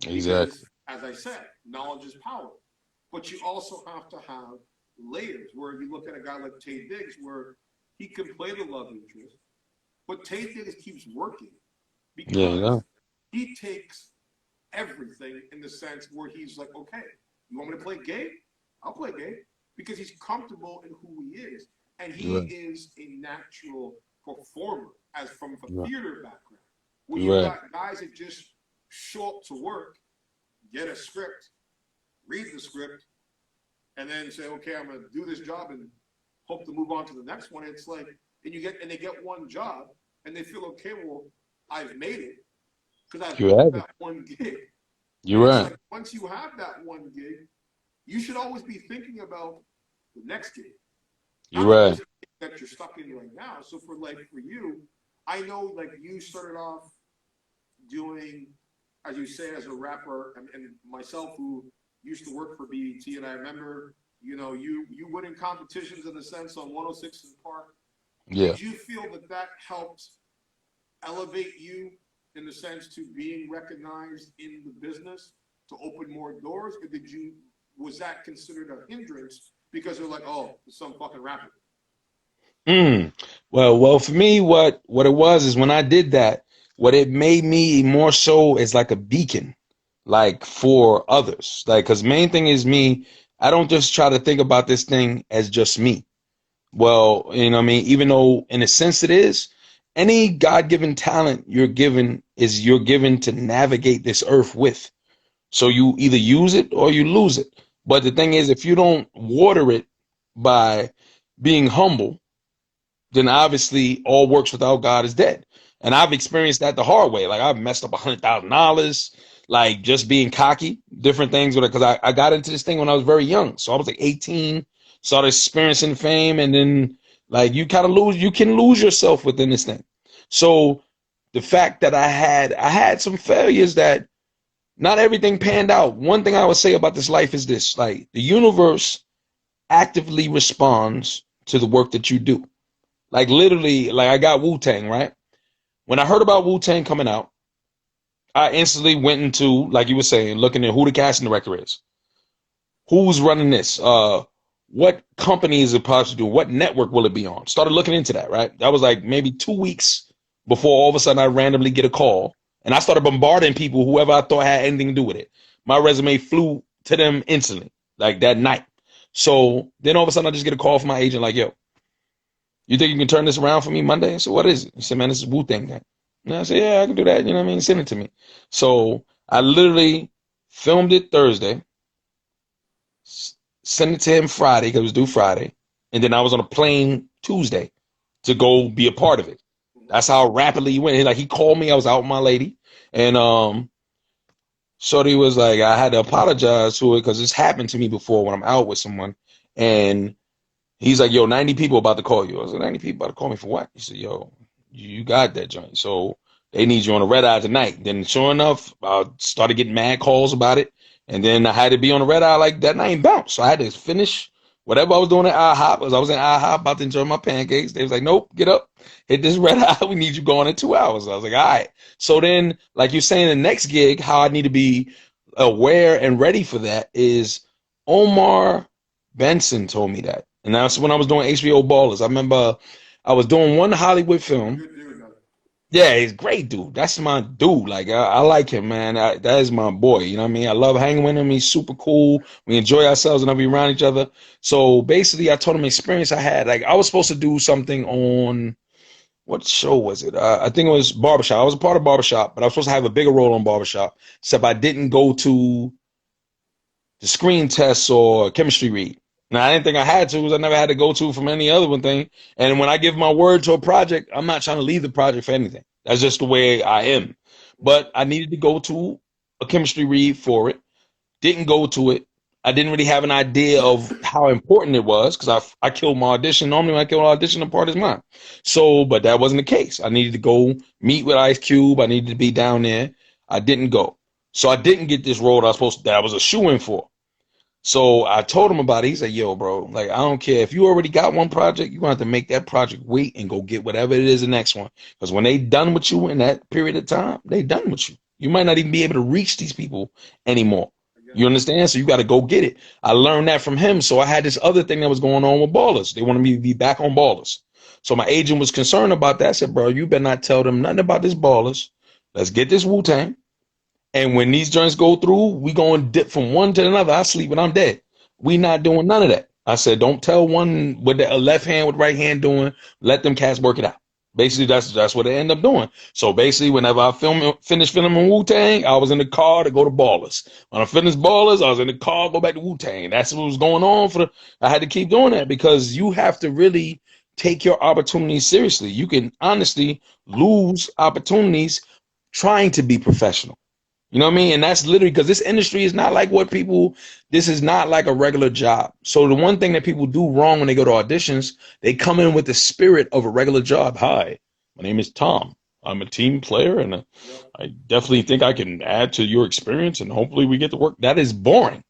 Exactly. Because, as I said, knowledge is power. But you also have to have layers, where you look at a guy like Taye Diggs, where he can play the love interest, but Taye Diggs keeps working Yeah, you because know. he takes everything in the sense where he's like, okay, you want me to play gay? I'll play gay, because he's comfortable in who he is. And he You're right. is a natural performer, as from a You're right. theater background, where You're you've right. got guys that just show up to work, get a script, read the script, and then say, okay, I'm going to do this job and hope to move on to the next one. It's like, and they get one job, and they feel, okay, well, I've made it because I've You booked have it. that one gig. You're And it's right. like, once you have that one gig, you should always be thinking about the next gig, You're not right. this gig that you're stuck in right now. So for you, I know, like, you started off doing, as you say, as a rapper, and myself, who used to work for BET, and I remember, you winning competitions in a sense on 106 in Park. Yeah. Did you feel that helped elevate you in the sense to being recognized in the business to open more doors, or did you was that considered a hindrance because they're like, oh, it's some fucking rapper? Well, for me, what it was is when I did that, what it made me more so is like a beacon, like for others. Like, because main thing is me. I don't just try to think about this thing as just me. Well, you know what I mean? Even though in a sense it is, any God-given talent you're given to navigate this earth with. So you either use it or you lose it. But the thing is, if you don't water it by being humble, then obviously all works without God is dead. And I've experienced that the hard way. Like I've messed up $100,000, like just being cocky, different things with it. Because I got into this thing when I was very young. So I was like 18, started experiencing fame, and then like you can lose yourself within this thing. So the fact that I had some failures that not everything panned out. One thing I would say about this life is this: like the universe actively responds to the work that you do. Like literally, like I got Wutang, right? When I heard about Wutang coming out, I instantly went into, like you were saying, looking at who the casting director is. Who's running this? What company is it supposed to do? What network will it be on? Started looking into that, right? That was like maybe 2 weeks before all of a sudden I randomly get a call. And I started bombarding people, whoever I thought had anything to do with it. My resume flew to them instantly, like that night. So then all of a sudden I just get a call from my agent like, yo, you think you can turn this around for me Monday? I said, what is it? He said, man, this is Wu-Tang Gang. And I said, yeah, I can do that. You know what I mean? Send it to me. So I literally filmed it Thursday, sent it to him Friday because it was due Friday. And then I was on a plane Tuesday to go be a part of it. That's how rapidly he went. Like he called me. I was out with my lady. And Shorty was like, I had to apologize to it because this happened to me before when I'm out with someone. And he's like, yo, 90 people about to call you. I was like, 90 people about to call me for what? He said, yo, you got that joint. So they need you on a red eye tonight. Then sure enough, I started getting mad calls about it. And then I had to be on the red eye like that night and bounce. So I had to finish whatever I was doing at IHOP. As I was in IHOP about to enjoy my pancakes. They was like, nope, get up, hit this red eye. We need you going in 2 hours. I was like, all right. So then, like you're saying, the next gig, how I need to be aware and ready for that is Omar Benson told me that. And that's when I was doing HBO Ballers. I remember I was doing one Hollywood film. Yeah, he's a great dude. That's my dude. Like I like him, man. That is my boy. You know what I mean? I love hanging with him. He's super cool. We enjoy ourselves whenever we're around each other. So basically, I told him the experience I had. Like I was supposed to do something on what show was it? I think it was Barbershop. I was a part of Barbershop, but I was supposed to have a bigger role on Barbershop. Except I didn't go to the screen tests or chemistry read. Now, I didn't think I had to because I never had to go to from any other one thing. And when I give my word to a project, I'm not trying to leave the project for anything. That's just the way I am. But I needed to go to a chemistry read for it. Didn't go to it. I didn't really have an idea of how important it was because I killed my audition. Normally when I kill an audition, the part is mine. So, but that wasn't the case. I needed to go meet with Ice Cube. I needed to be down there. I didn't go. So I didn't get this role that I was a shoo-in for. So I told him about it. He said, yo, bro, like, I don't care. If you already got one project, you're going to have to make that project wait and go get whatever it is the next one. Because when they done with you in that period of time, they done with you. You might not even be able to reach these people anymore. You understand? So you got to go get it. I learned that from him. So I had this other thing that was going on with Ballers. They wanted me to be back on Ballers. So my agent was concerned about that. I said, bro, you better not tell them nothing about this Ballers. Let's get this Wu-Tang. And when these joints go through, we going to dip from one to another. I sleep when I'm dead. We not doing none of that. I said, don't tell one what the left hand with right hand doing. Let them cats work it out. Basically, that's what they end up doing. So basically, whenever I finished filming Wu-Tang, I was in the car to go to Ballers. When I finished Ballers, I was in the car, go back to Wu-Tang. That's what was going on. I had to keep doing that because you have to really take your opportunities seriously. You can honestly lose opportunities trying to be professional. You know what I mean? And that's literally because this industry is not like this is not like a regular job. So the one thing that people do wrong when they go to auditions, they come in with the spirit of a regular job. Hi, my name is Tom. I'm a team player and I definitely think I can add to your experience and hopefully we get to work. That is boring.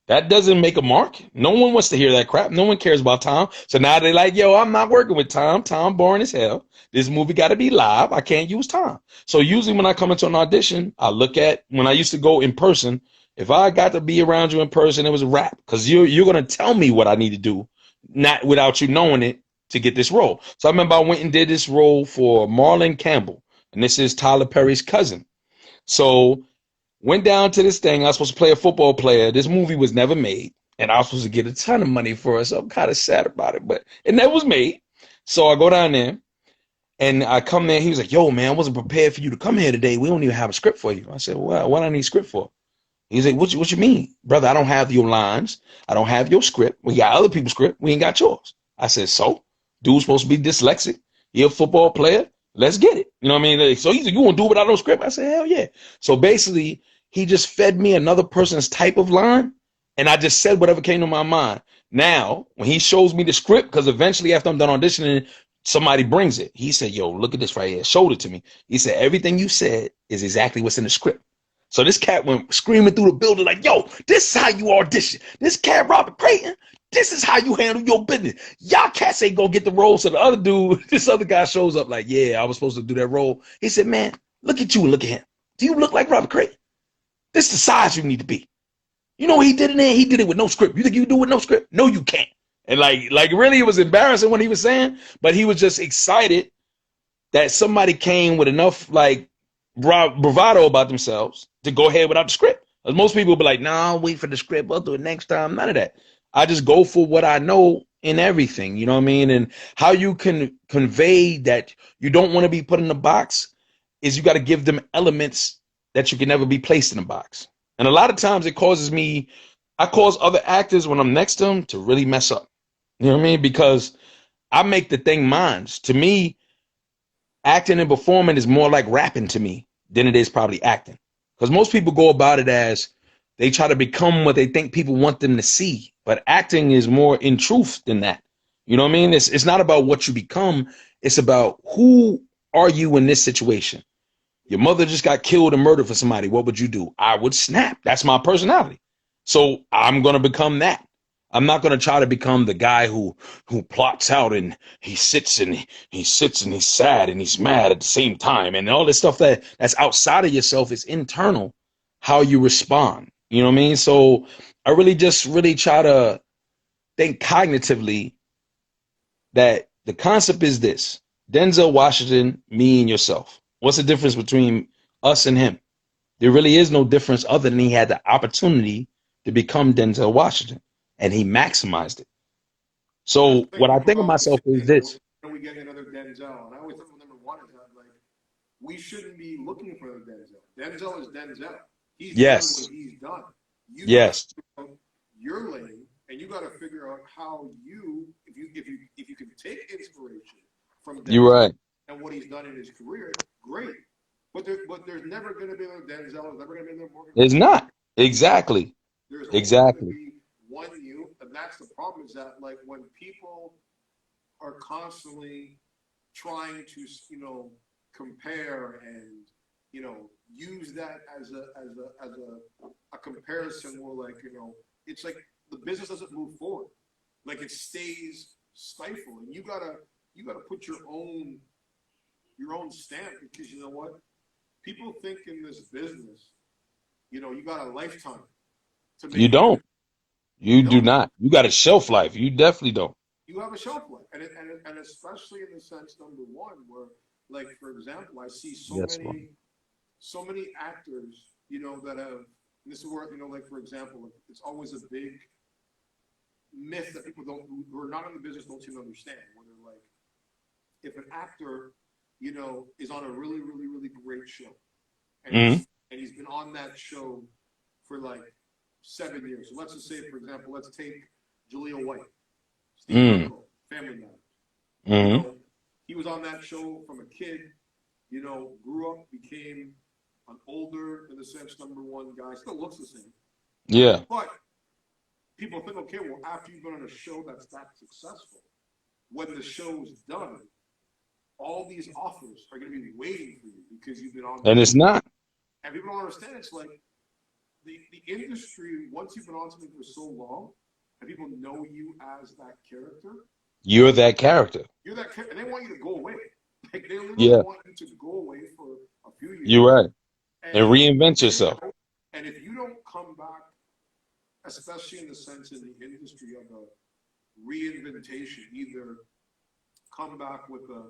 That doesn't make a mark. No one wants to hear that crap. No one cares about Tom. So now they're like, yo, I'm not working with Tom. Tom boring as hell. This movie got to be live. I can't use Tom. So usually when I come into an audition, I look at when I used to go in person If I got to be around you in person, it was a wrap. Because you're gonna tell me what I need to do, not without you knowing it to get this role. So I remember I went and did this role for Marlon Campbell, and this is Tyler Perry's cousin. So went down to this thing. I was supposed to play a football player. This movie was never made, and I was supposed to get a ton of money for it. So I'm kind of sad about it, but it never was made. So I go down there. And I come there, he was like, yo, man, I wasn't prepared for you to come here today. We don't even have a script for you. I said, well, what do I need a script for? He's like, what you mean? Brother, I don't have your lines. I don't have your script. We got other people's script. We ain't got yours. I said, so? Dude's supposed to be dyslexic. He a football player. Let's get it. You know what I mean? Like, so he's like, you want to do it without no script? I said, hell yeah. So basically, he just fed me another person's type of line, and I just said whatever came to my mind. Now, when he shows me the script, because eventually after I'm done auditioning, somebody brings it. He said, yo, look at this right here. Showed it to me. He said, everything you said is exactly what's in the script. So this cat went screaming through the building like, yo, this is how you audition. This cat, Robert Crayton, this is how you handle your business. Y'all cats ain't gonna get the role. So the other dude, this other guy shows up like, yeah, I was supposed to do that role. He said, man, look at you and look at him. Do you look like Robert Crayton? This is the size you need to be. You know what he did in there? He did it with no script. You think you can do it with no script? No, you can't. And like really, it was embarrassing what he was saying, but he was just excited that somebody came with enough like bravado about themselves to go ahead without the script. Because most people will be like, nah, I'll wait for the script. I'll do it next time. None of that. I just go for what I know in everything. You know what I mean? And how you can convey that you don't want to be put in a box is you got to give them elements that you can never be placed in a box. And a lot of times it causes me, I cause other actors when I'm next to them to really mess up. You know what I mean? Because I make the thing mine. To me, acting and performing is more like rapping to me than it is probably acting. Because most people go about it as they try to become what they think people want them to see. But acting is more in truth than that. You know what I mean? It's not about what you become. It's about who are you in this situation. Your mother just got killed and murdered for somebody. What would you do? I would snap. That's my personality. So I'm going to become that. I'm not going to try to become the guy who plots out and he sits and he's sad and he's mad at the same time. And all this stuff that's outside of yourself is internal, how you respond. You know what I mean? So I really try to think cognitively that the concept is this: Denzel Washington, me and yourself. What's the difference between us and him? There really is no difference other than he had the opportunity to become Denzel Washington, and he maximized it. So what I think of myself is this. When we get another Denzel, and I always think number one is that like we shouldn't be looking for another Denzel. Denzel is Denzel. He's done what he's done. You yes. Your lane, and you got to figure out how if you can take inspiration from Denzel. You're right. And what he's done in his career, great. But there's never going to be another Denzel. There's never going to be another Morgan. There's not. Exactly. There's exactly. Going to be one you, and that's the problem. Is that like when people are constantly trying to compare and use that as a comparison, where it's like the business doesn't move forward, like it stays stifled, and you gotta put your own stamp, because you know what, people think in this business, you got a lifetime to make. You don't. You do not. You got a shelf life. You definitely don't. You have a shelf life, and especially in the sense, number one, where like for example, I see so many actors, that have. And this is where like for example, it's always a big myth that people who are not in the business don't seem to understand. Where they're like, if an actor is on a really, really, really great show, and he's been on that show for like 7 years. So let's just say, for example, let's take Jaleel White, Steve Urkel, Family Matters. He was on that show from a kid, grew up, became an older, in the sense, number one guy, still looks the same. Yeah. But people think, okay, well, after you've been on a show that's that successful, when the show's done, all these offers are going to be waiting for you because you've been on. And it's not. And people don't understand. It's like the industry, once you've been on something for so long, and people know you as that character. You're that character. You're that character. And they want you to go away. Like, they literally want you to go away for a few years. You're right. And reinvent yourself. And if you don't come back especially in the sense in the industry of a reinventation, either come back with a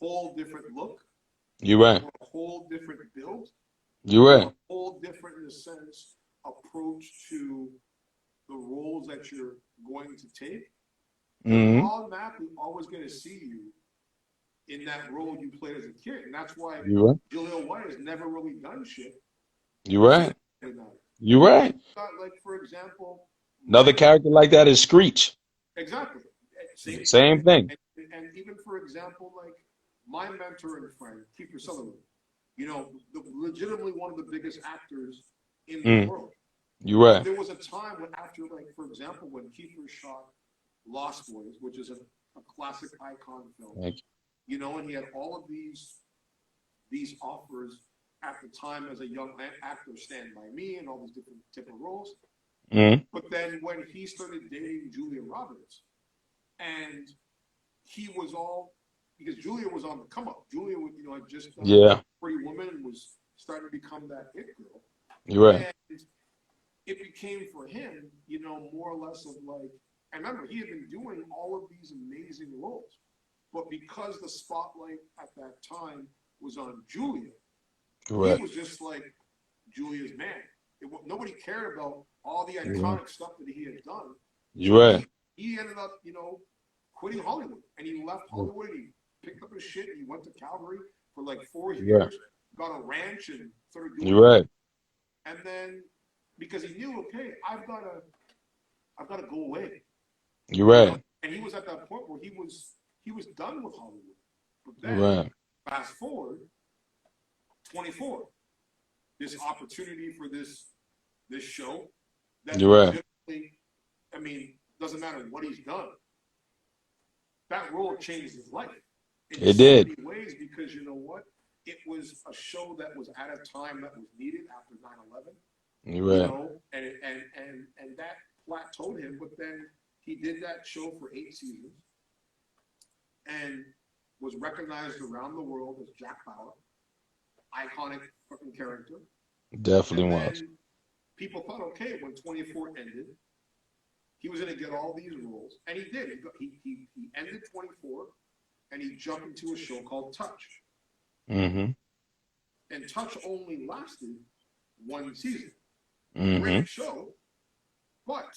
whole different look You're right. or a whole different build You're or right. a whole different, in a sense, approach to the roles that you're going to take, they're Mm-hmm. automatically always going to see you in that role you played as a kid. And that's why You're right. Jaleel White has never really done shit You're right. physically about it. You're right. Like, for example, Another character like that is Screech. exactly. Same thing. Same thing. And even, for example, like my mentor and friend, Kiefer Sutherland, legitimately one of the biggest actors in the Mm. world. You're right. There was a time when after, like, for example, when Kiefer shot Lost Boys, which is a classic icon film, Thank and he had all of these offers at the time as a young actor, Stand By Me and all these different type of roles. you. Mm. But then when he started dating Julia Roberts, and he was all, because Julia was on the come up. Julia, had just done Yeah. Pretty Woman and was starting to become that it girl. You're right. And it became for him, more or less of like, I remember he had been doing all of these amazing roles, but because the spotlight at that time was on Julia, he Right. was just like Julia's man. Nobody cared about all the You're iconic right. stuff that he had done. You're So right. he ended up, quitting Hollywood, and he left Hollywood and he picked up his shit and he went to Calgary for like 4 years, You're right. got a ranch and started doing You're right. And then because he knew, okay, I've got to go away. You're right. And he was at that point where he was done with Hollywood. But You're then right. fast forward 24, this opportunity for this show that You're right. legitimately, I mean, doesn't matter what he's done. That role changed his life in It so did. many ways, because you know what? It was a show that was at a time that was needed after 9/11. You're right. And that plateaued him. But then he did that show for 8 seasons and was recognized around the world as Jack Bauer, iconic fucking character. Definitely And was. then people thought, okay, when 24 ended, he was going to get all these roles, and he did. He ended 24, and he jumped into a show called Touch. Mm-hmm. And Touch only lasted 1 season. Mm-hmm. Great show, but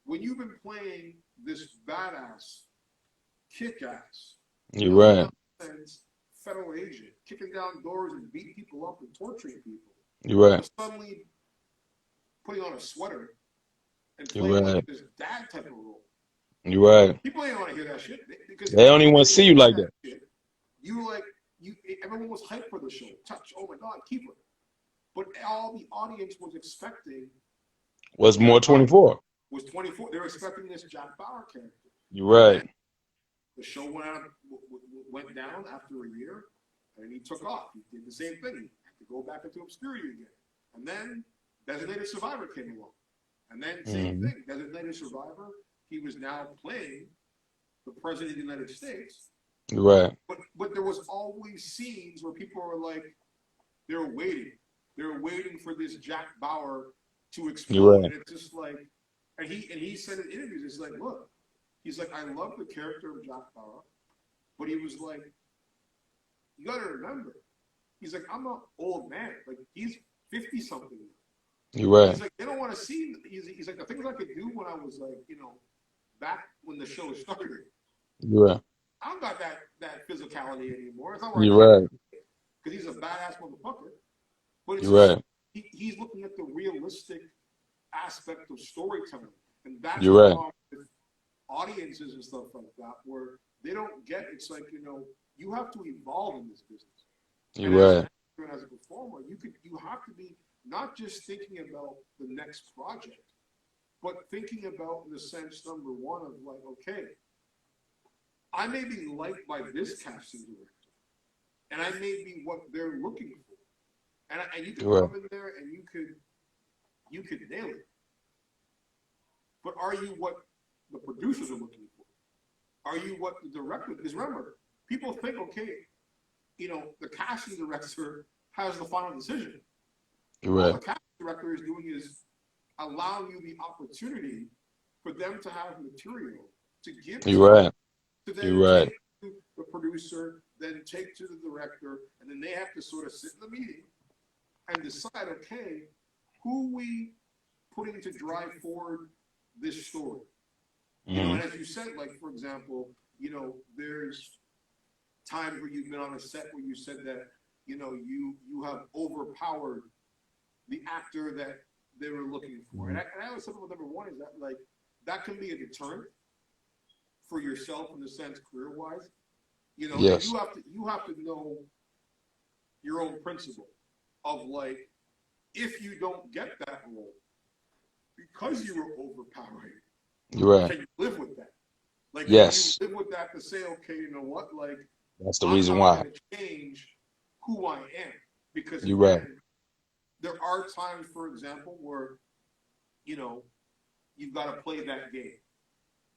when you've been playing this badass, kick-ass, You're right. federal agent, kicking down doors and beating people up and torturing people, You're right. suddenly putting on a sweater and You're playing right. like this dad type of role. You're right. People ain't want to hear that shit, because They don't even want to see you like that. shit, everyone was hyped for the show. Touch, oh my God, keep her. But all the audience was expecting Was more 24. was 24. They were expecting this Jack Bauer character. You're right. And the show went down after a year, and he took off. He did the same thing. He had to go back into obscurity again. And then Designated Survivor came along. And then same thing. Designated Survivor, he was now playing the President of the United States. You're right. But there was always scenes where people were like, they were waiting. They were waiting for this Jack Bauer to explode. You're right. And it's just like, and he said in interviews, it's like, look, he's like, I love the character of Jack Bauer, but he was like, you got to remember, he's like, I'm an old man. Like, he's 50 something. You're right. He's like, they don't want to see. He's like, the things I could do when I was like, back when the show started. You're right. I don't got that physicality anymore. It's not right. You're right. Because he's a badass motherfucker. But it's You're just, right. he's looking at the realistic aspect of storytelling. And that's You're the right. problem with audiences and stuff like that, where they don't get, it's like, you have to evolve in this business. You're and right. As an actor and as a performer, you have to be not just thinking about the next project, but thinking about, in the sense, number one, of like, okay, I may be liked by this casting director, and I may be what they're looking for. And you can come in there and you could nail it. But are you what the producers are looking for? Are you what the director? Because remember, people think, okay, the casting director has the final decision. You're right. All the casting director is doing is allowing you the opportunity for them to have material to give to You're you, right. to then You're right. take to the producer, then take to the director, and then they have to sort of sit in the meeting and decide, okay, who we putting to drive forward this story. You know, and as you said, like, for example, you know, there's times where you've been on a set where you said that, you know, you have overpowered the actor that they were looking for. And I was something with number one is that, like, that can be a deterrent for yourself in the sense career-wise. You know, and Yes. you have to know your own principle of, like, if you don't get that role because you were overpowering, You're right. can you live with that? Like, can you Yes. live with that to say, okay, you know what, like, That's the I'm reason not why. going to change who I am? Because, You're right. again, there are times, for example, where, you know, you've got to play that game,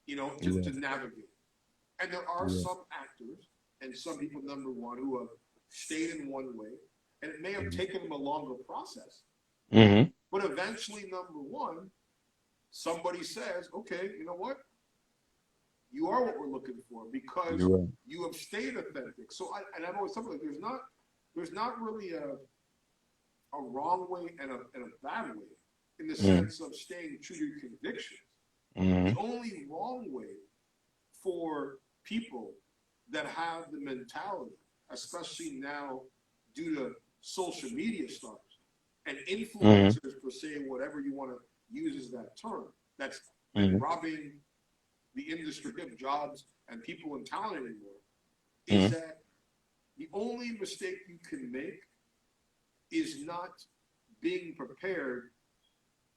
you know, You're to right. navigate. And there are You're some actors and some people, number one, who have stayed in one way, and it may have right. taken them a longer process. Mm-hmm. But eventually, number one, somebody says, okay, you know what? You are what we're looking for because You're right. you have stayed authentic. So, I've always said, like, there's not really a wrong way and a bad way in the Mm-hmm. sense of staying true to your convictions. Mm-hmm. The only wrong way for people that have the mentality, especially now due to social media stars and Mm-hmm. influencers, per se, whatever you want to use as that term, that's been Mm-hmm. robbing the industry of jobs and people and talent anymore, is Mm-hmm. that the only mistake you can make is not being prepared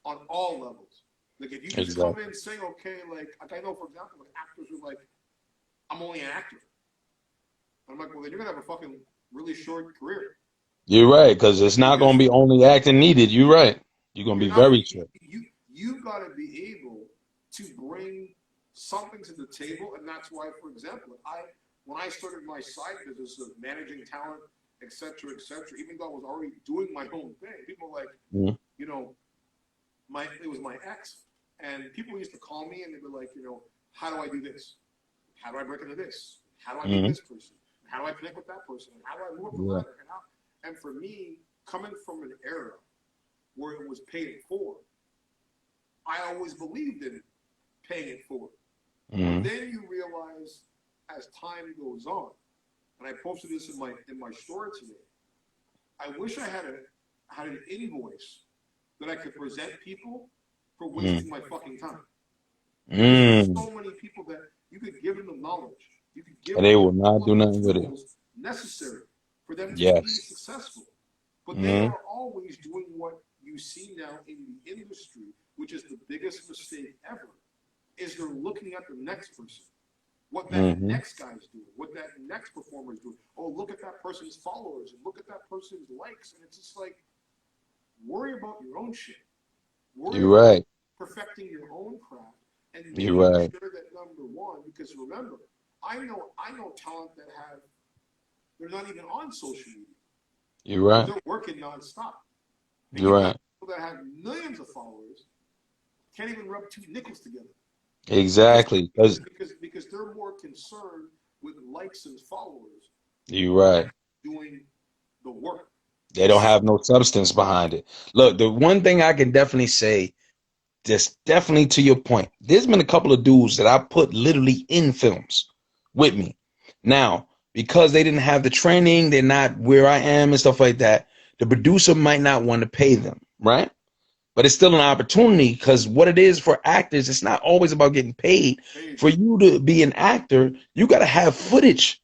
on all levels. Like, if you just come Exactly. in saying, okay, like I know, for example, like actors who are like, I'm only an actor. And I'm like, well, then you're gonna have a fucking really short career You're right, because it's not going because to be only acting needed. You're right. You're going to you're be not very short. you've got to be able to bring something to the table, and that's why, for example, when I started my side business of managing talent, et cetera, even though I was already doing my own thing, people were like, Mm-hmm. you know, it was my ex, and people used to call me and they were like, you know, how do I do this? How do I break into this? How do I meet Mm-hmm. this person? How do I connect with that person? And how do I move up the Yeah. ladder? And for me, coming from an era where it was paid it forward, I always believed in paying it forward. But Mm-hmm. then you realize as time goes on, and I posted this in my story today, I wish I had an invoice that I could present people for wasting my fucking time. Because there's Mm-hmm. so many people that you could give them the knowledge, you could give And they them will not all do of the nothing with it. tools necessary for them to be Yes. successful. But they Mm-hmm. are always doing what you see now in the industry, which is the biggest mistake ever, is they're looking at the next person, what that Mm-hmm. next guy's doing, what that next performer's doing. Oh, look at that person's followers and look at that person's likes. And it's just like, worry about your own shit. Worry You're about right. perfecting your own craft and You're making right. sure that, number one, because remember, I know talent that they're not even on social media, You're but right. they're working nonstop. And You're you've got right. people that have millions of followers can't even rub two nickels together because Exactly. Because they're more concerned with likes and followers you're than right. doing the work. They don't have no substance behind it. Look, the one thing I can definitely say, just definitely to your point, there's been a couple of dudes that I put literally in films with me. Now, because they didn't have the training, they're not where I am and stuff like that, the producer might not want to pay them, right? But it's still an opportunity because what it is for actors, it's not always about getting paid. Hey, For you to be an actor, you got to have footage.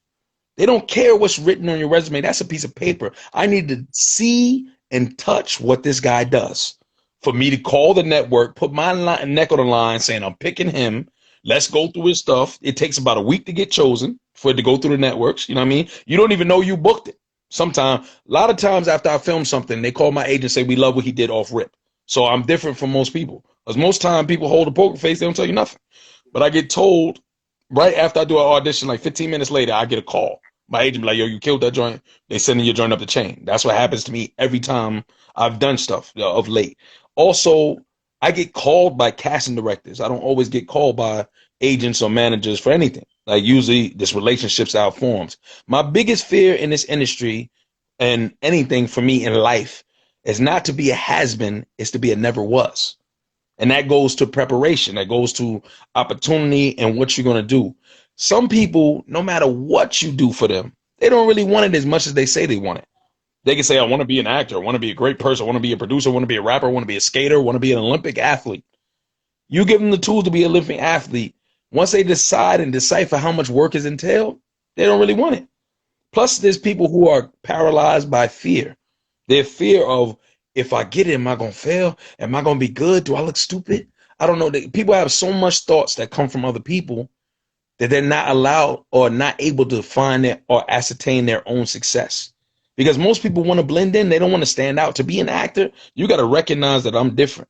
They don't care what's written on your resume. That's a piece of paper. I need to see and touch what this guy does for me to call the network, put my neck on the line saying, I'm picking him. Let's go through his stuff. It takes about a week to get chosen for it to go through the networks. You know what I mean? You don't even know you booked it. Sometimes, a lot of times after I film something, they call my agent and say, we love what he did off rip. So I'm different from most people. Because most time people hold a poker face, they don't tell you nothing. But I get told right after I do an audition, like 15 minutes later, I get a call. My agent be like, yo, you killed that joint. They sending your joint up the chain. That's what happens to me every time I've done stuff of late. Also, I get called by casting directors. I don't always get called by agents or managers for anything. Like usually this relationships out forms. My biggest fear in this industry and anything for me in life is not to be a has-been, it's to be a never was. And that goes to preparation. That goes to opportunity and what you're going to do. Some people, no matter what you do for them, they don't really want it as much as they say they want it. They can say, I want to be an actor, I want to be a great person, I want to be a producer, I want to be a rapper, I want to be a skater, I want to be an Olympic athlete. You give them the tools to be an Olympic athlete. Once they decide and decipher how much work is entailed, they don't really want it. Plus, there's people who are paralyzed by fear. Their fear of, if I get it, am I going to fail? Am I going to be good? Do I look stupid? I don't know. People have so much thoughts that come from other people that they're not allowed or not able to find it or ascertain their own success. Because most people want to blend in. They don't want to stand out. To be an actor, you got to recognize that I'm different.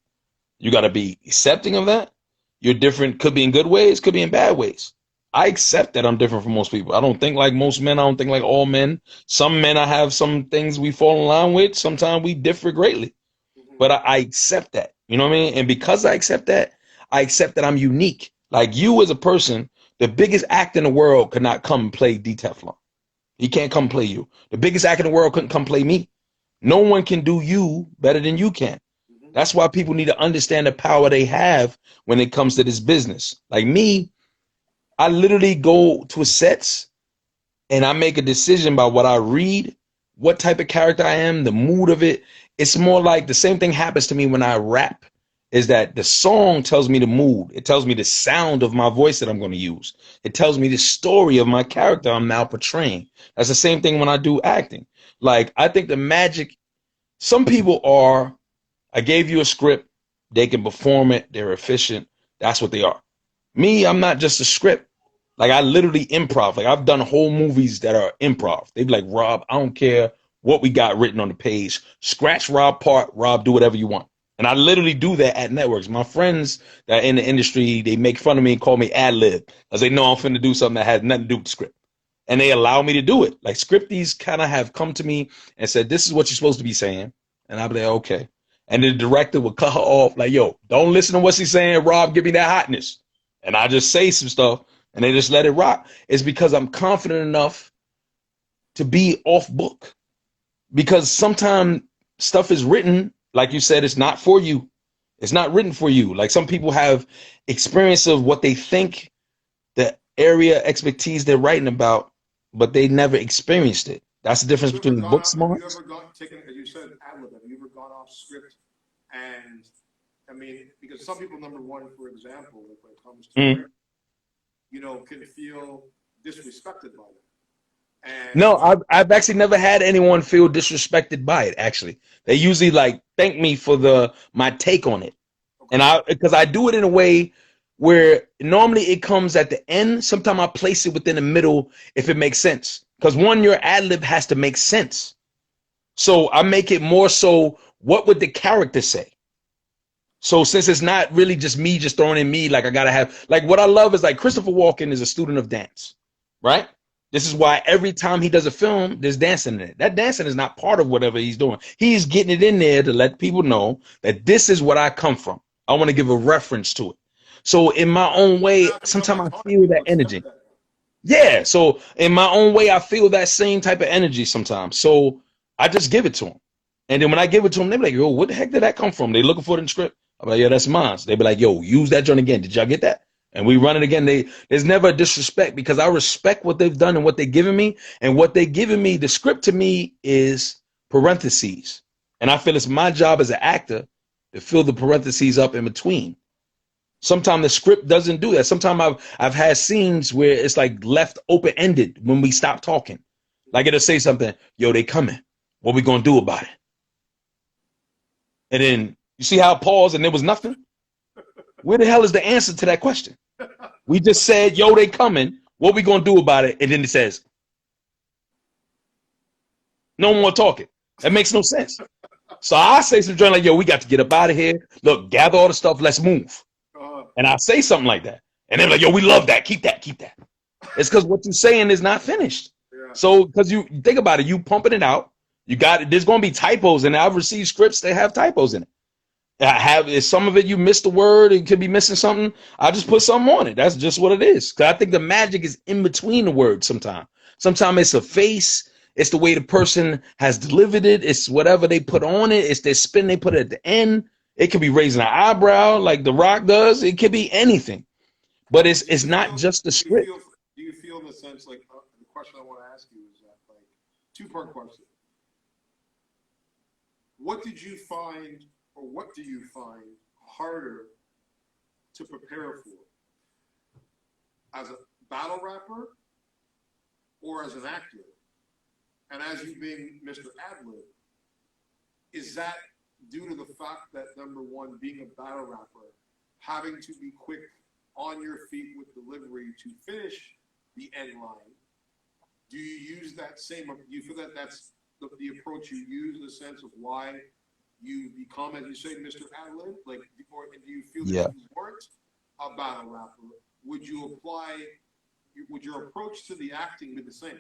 You got to be accepting of that. You're different. Could be in good ways, could be in bad ways. I accept that I'm different from most people. I don't think like most men. I don't think like all men. Some men, I have some things we fall in line with. Sometimes we differ greatly. But I accept that. You know what I mean? And because I accept that I'm unique. Like you as a person, the biggest actor in the world could not come and play DTeflon. He can't come play you. The biggest actor in the world couldn't come play me. No one can do you better than you can. That's why people need to understand the power they have when it comes to this business. Like me, I literally go to sets and I make a decision by what I read, what type of character I am, the mood of it. It's more like the same thing happens to me when I rap, is that the song tells me the mood. It tells me the sound of my voice that I'm going to use. It tells me the story of my character I'm now portraying. That's the same thing when I do acting. Like, I think the magic, some people are, I gave you a script, they can perform it, they're efficient. That's what they are. Me, I'm not just a script. Like, I literally improv. Like, I've done whole movies that are improv. They be like, Rob, I don't care what we got written on the page. Scratch Rob part, Rob, do whatever you want. And I literally do that at networks. My friends that are in the industry, they make fun of me and call me ad-lib, because they know I'm finna do something that has nothing to do with the script. And they allow me to do it. Like, scripties kind of have come to me and said, this is what you're supposed to be saying. And I'll be like, okay. And the director would cut her off like, yo, don't listen to what she's saying, Rob, give me that hotness. And I just say some stuff and they just let it rock. It's because I'm confident enough to be off book. Because sometimes stuff is written, like you said, it's not for you. It's not written for you. Like, some people have experience of what they think the area expertise they're writing about, but they never experienced it. That's the difference between book smart. Have you ever taken, as you said, ad-lib, have you ever gone off script? And I mean, because some people, number one, for example, when it comes to you know, can feel disrespected by them. And no, I've actually never had anyone feel disrespected by it. Actually, they usually like thank me for my take on it, okay. And because I do it in a way where normally it comes at the end. Sometimes I place it within the middle if it makes sense. Because one, your ad lib has to make sense. So I make it more so, what would the character say? So since it's not really just me just throwing in me, like I gotta have, like what I love is like Christopher Walken is a student of dance, right? This is why every time he does a film, there's dancing in it. That dancing is not part of whatever he's doing. He's getting it in there to let people know that this is what I come from. I want to give a reference to it. So in my own way, sometimes I feel that energy. Yeah. So in my own way, I feel that same type of energy sometimes. So I just give it to them. And then when I give it to them, they be like, yo, what the heck did that come from? They looking for it in the script. I'm like, yeah, that's mine. So they be like, yo, use that joint again. Did y'all get that? And we run it again. There's never a disrespect, because I respect what they've done and what they're giving me. And what they're giving me, the script to me is parentheses. And I feel it's my job as an actor to fill the parentheses up in between. Sometimes the script doesn't do that. Sometimes I've had scenes where it's like left open-ended when we stop talking. Like it'll say something, yo, they coming. What we gonna do about it? And then you see how it paused and there was nothing? Where the hell is the answer to that question? We just said, yo, they coming. What we gonna do about it? And then it says, no more talking. That makes no sense. So I say some joint like, yo, we got to get up out of here. Look, gather all the stuff. Let's move. And I say something like that. And they're like, yo, we love that. Keep that. Keep that. It's because what you're saying is not finished. Yeah. So because you think about it, you pumping it out. You got it. There's going to be typos. And I've received scripts that have typos in it. Is some of it you missed the word? It could be missing something. I just put something on it. That's just what it is. Cause I think the magic is in between the words. Sometimes it's a face. It's the way the person has delivered it. It's whatever they put on it. It's their spin they put at the end. It could be raising an eyebrow like The Rock does. It could be anything. But Do it's you not feel? just the Do you script. feel? Do you feel in the sense like the question I want to ask you is that like two-part question. What did you find, or what do you find harder to prepare for, as a battle rapper or as an actor? And as you being Mr. Adlib, is that due to the fact that number one, being a battle rapper, having to be quick on your feet with delivery to finish the end line? Do you use that same? Do you feel that that's the approach you use in the sense of why you become, as you say, Mr. Adlib? Like, or do you feel that if Yeah. you weren't a battle rapper, would you apply? Would your approach to the acting be the same?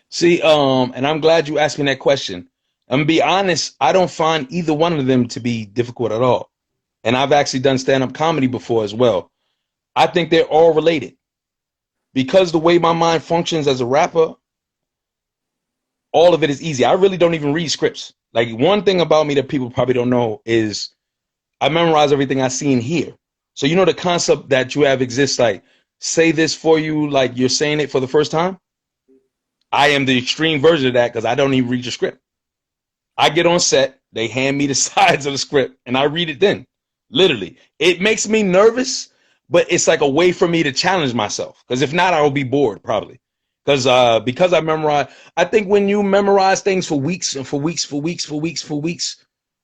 See, and I'm glad you asked me that question. I'm gonna be honest, I don't find either one of them to be difficult at all. And I've actually done stand-up comedy before as well. I think they're all related. Because the way my mind functions as a rapper, all of it is easy. I really don't even read scripts. Like one thing about me that people probably don't know is I memorize everything I see and hear. So you know the concept that you have exists like say this for you like you're saying it for the first time. I am the extreme version of that because I don't even read your script. I get on set, they hand me the sides of the script, and I read it then. Literally. It makes me nervous, but it's like a way for me to challenge myself. Because if not, I will be bored probably. Because I memorize, I think when you memorize things for weeks and for weeks,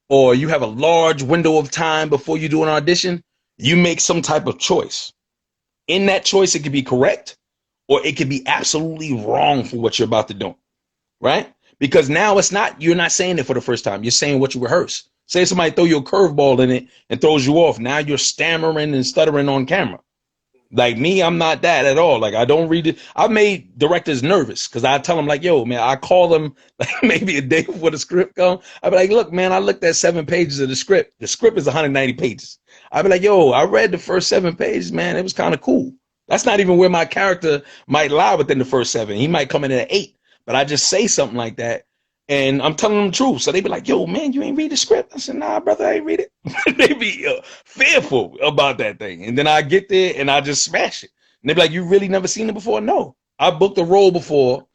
or you have a large window of time before you do an audition, you make some type of choice. In that choice, it could be correct or it could be absolutely wrong for what you're about to do, right? Because now it's not, you're not saying it for the first time. You're saying what you rehearse. Say somebody throw you a curveball in it and throws you off. Now you're stammering and stuttering on camera. Like me, I'm not that at all. Like I don't read it. I've made directors nervous because I tell them like, yo, man, I call them like maybe a day before the script come. I'd be like, look, man, I looked at 7 pages of the script. The script is 190 pages. I'd be like, yo, I read the first 7 pages, man. It was kind of cool. That's not even where my character might lie within the first seven. He might come in at 8, but I just say something like that. And I'm telling them the truth. So they be like, yo, man, you ain't read the script. I said, nah, brother, I ain't read it. They be fearful about that thing. And then I get there and I just smash it. And they be like, you really never seen it before? No. I booked a role before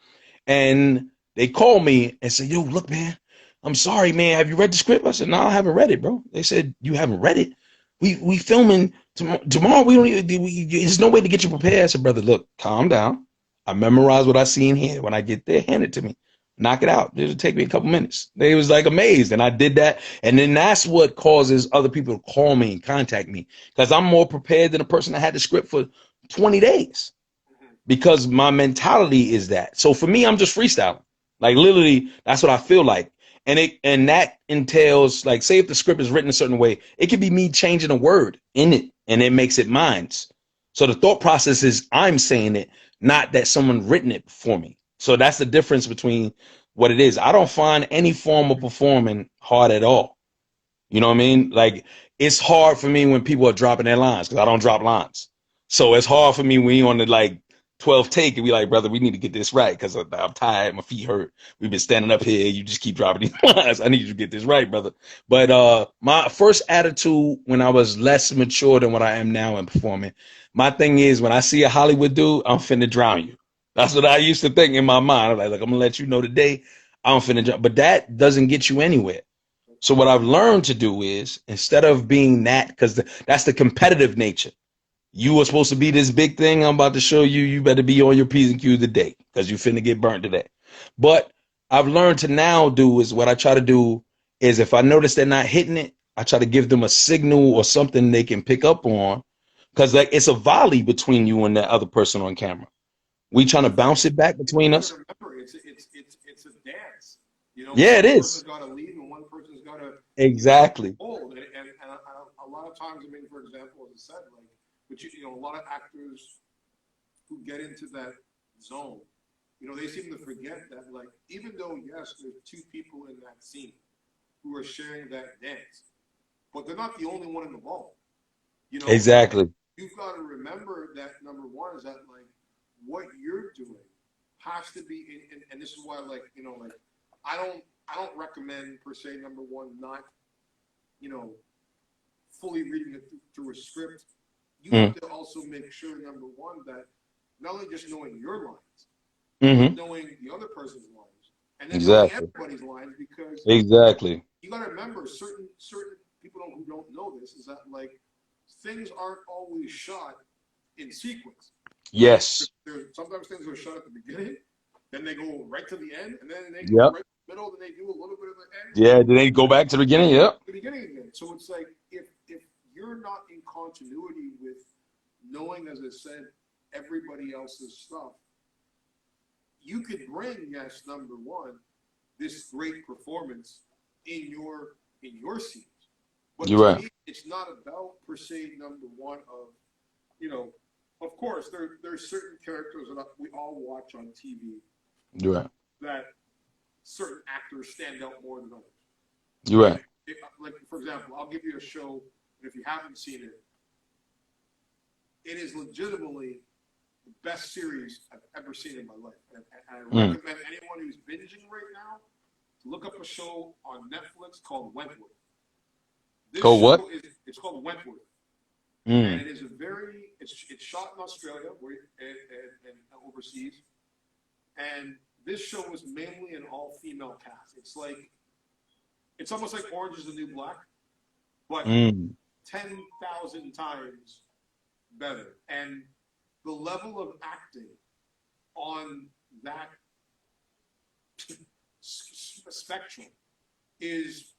and they called me and said, yo, look, man, I'm sorry, man. Have you read the script? I said, no, I haven't read it, bro. They said, you haven't read it? We filming tomorrow. We don't even, there's no way to get you prepared. I said, brother, look, calm down. I memorize what I see in here. When I get there, hand it to me. Knock it out. It'll take me a couple minutes. They was like amazed. And I did that. And then that's what causes other people to call me and contact me. Because I'm more prepared than a person that had the script for 20 days. Because my mentality is that. So for me, I'm just freestyling. Like literally, that's what I feel like. And that entails like say if the script is written a certain way, it could be me changing a word in it and it makes it mine. So the thought process is I'm saying it, not that someone written it for me. So that's the difference between what it is. I don't find any form of performing hard at all. You know what I mean? Like it's hard for me when people are dropping their lines because I don't drop lines. So it's hard for me when you on the like 12 take and be like, brother, we need to get this right because I'm tired, my feet hurt. We've been standing up here. You just keep dropping these lines. I need you to get this right, brother. But my first attitude when I was less mature than what I am now in performing, my thing is when I see a Hollywood dude, I'm finna drown you. That's what I used to think in my mind. I'm like, look, I'm gonna let you know today, I'm finna drown. But that doesn't get you anywhere. So what I've learned to do is instead of being that, because that's the competitive nature. You were supposed to be this big thing. I'm about to show you. You better be on your P's and Q's today because you finna get burnt today. But I've learned to now do is what I try to do is if I notice they're not hitting it, I try to give them a signal or something they can pick up on because like it's a volley between you and that other person on camera. We trying to bounce it back You between got to us. remember, it's a dance. You know, Yeah, it one person's is. got to lead and one person's got to Exactly. hold. And a lot of times, I mean, for example, as I said, like, but you know, a lot of actors who get into that zone, you know, they seem to forget that, like, even though yes, there's two people in that scene who are sharing that dance, but they're not the only one in the ball. You know, Exactly. you've got to remember that number one is that like what you're doing has to be, and this is why like like I don't recommend per se number one not fully reading it through a script. You have to also make sure number one that not only just knowing your lines, but knowing the other person's lines, and then knowing Exactly. everybody's lines because Exactly. you got to remember certain people who don't know this is that like things aren't always shot in sequence. Like Yes. there's sometimes things are shot at the beginning, then they go right to the end, and then they go Yep. right to the middle, then they do a little bit of the end, Yeah. Did they go back to the beginning? Yep. the beginning again. So it's like if you're not in continuity with knowing, as I said, everybody else's stuff, you could bring yes number one this great performance in your scenes. But You're to right. me, it's not about per se number one of of course there's certain characters that we all watch on TV You're right. that certain actors stand out more than others. You're right. Like for example, I'll give you a show, and if you haven't seen it, it is legitimately the best series I've ever seen in my life. And I recommend anyone who's binging right now to look up a show on Netflix called Wentworth. This Go show what? it's called Wentworth. Mm. And it is it's shot in Australia and overseas. And this show was mainly an all-female cast. It's almost like Orange is the New Black, but 10,000 times better. And the level of acting on that spectrum is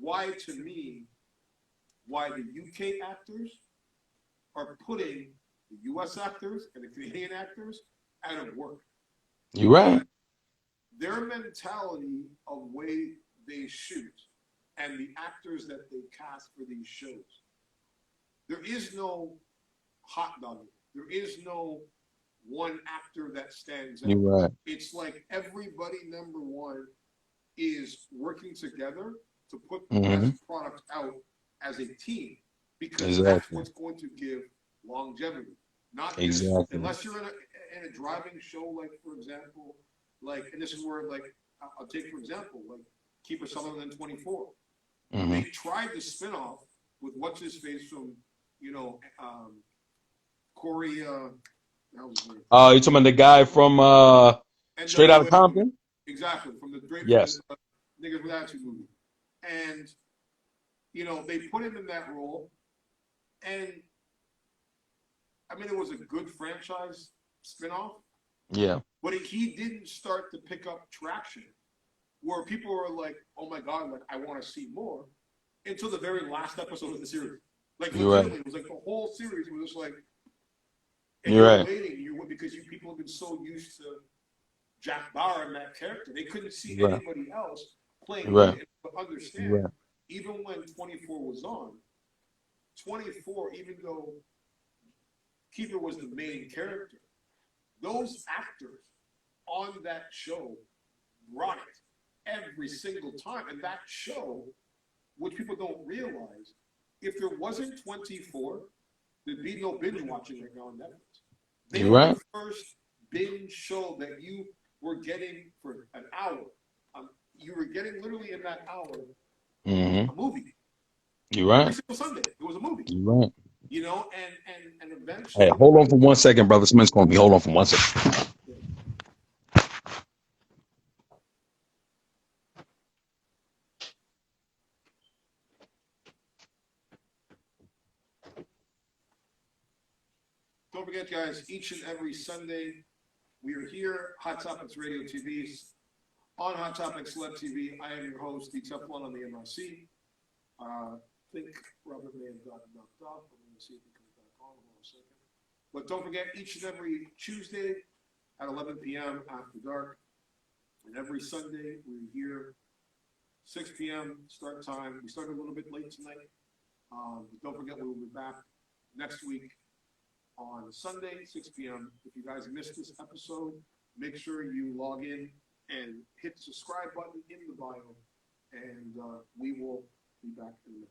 why, to me, why the UK actors are putting the US actors and the Canadian actors out of work. You're right. Their mentality of way they shoot and the actors that they cast for these shows, there is no hot dog. There is no one actor that stands out. You're right. It's like everybody number one is working together to put the best product out as a team because that's what's going to give longevity. Not just unless you're in a driving show, like for example, like, and this is where like I'll take for example like Keeper Sutherland 24. They tried the spinoff with what's his face from Corey. You're talking about the guy from Straight Outta Compton? Exactly, from the Yes. Niggas with Attitude movie. And, they put him in that role. And, I mean, it was a good franchise spinoff. Yeah. But he didn't start to pick up traction where people were like, oh my God, like, I want to see more until the very last episode of the series. Like, legitimately, it was like the whole series was just like, and you're waiting, because people have been so used to Jack Bauer and that character, they couldn't see anybody else playing it. But understand, even when 24 was on, 24, even though Keeper was the main character, those actors on that show brought it every single time. And that show, which people don't realize, if there wasn't 24, there'd be no binge watching right now on Netflix. They were the first binge show that you were getting for an hour. You were getting literally in that hour a movie. You're right. Every single Sunday, it was a movie. You're right. And eventually. Hey, hold on for 1 second, brother. Somebody's calling me. Hold on for 1 second. Don't forget, guys, each and every Sunday, we are here, Hot Topics Radio TV. On Hot Topics CELEB TV, I am your host, DTeflon on the MRC. I think Robert may have gotten knocked off. I'm going to see if he comes back on in a second. But don't forget, each and every Tuesday at 11 p.m. after dark, and every Sunday we're here, 6 p.m. start time. We started a little bit late tonight. But don't forget, we will be back next week on Sunday, 6 p.m. If you guys missed this episode, make sure you log in and hit the subscribe button in the bio, and we will be back in a minute.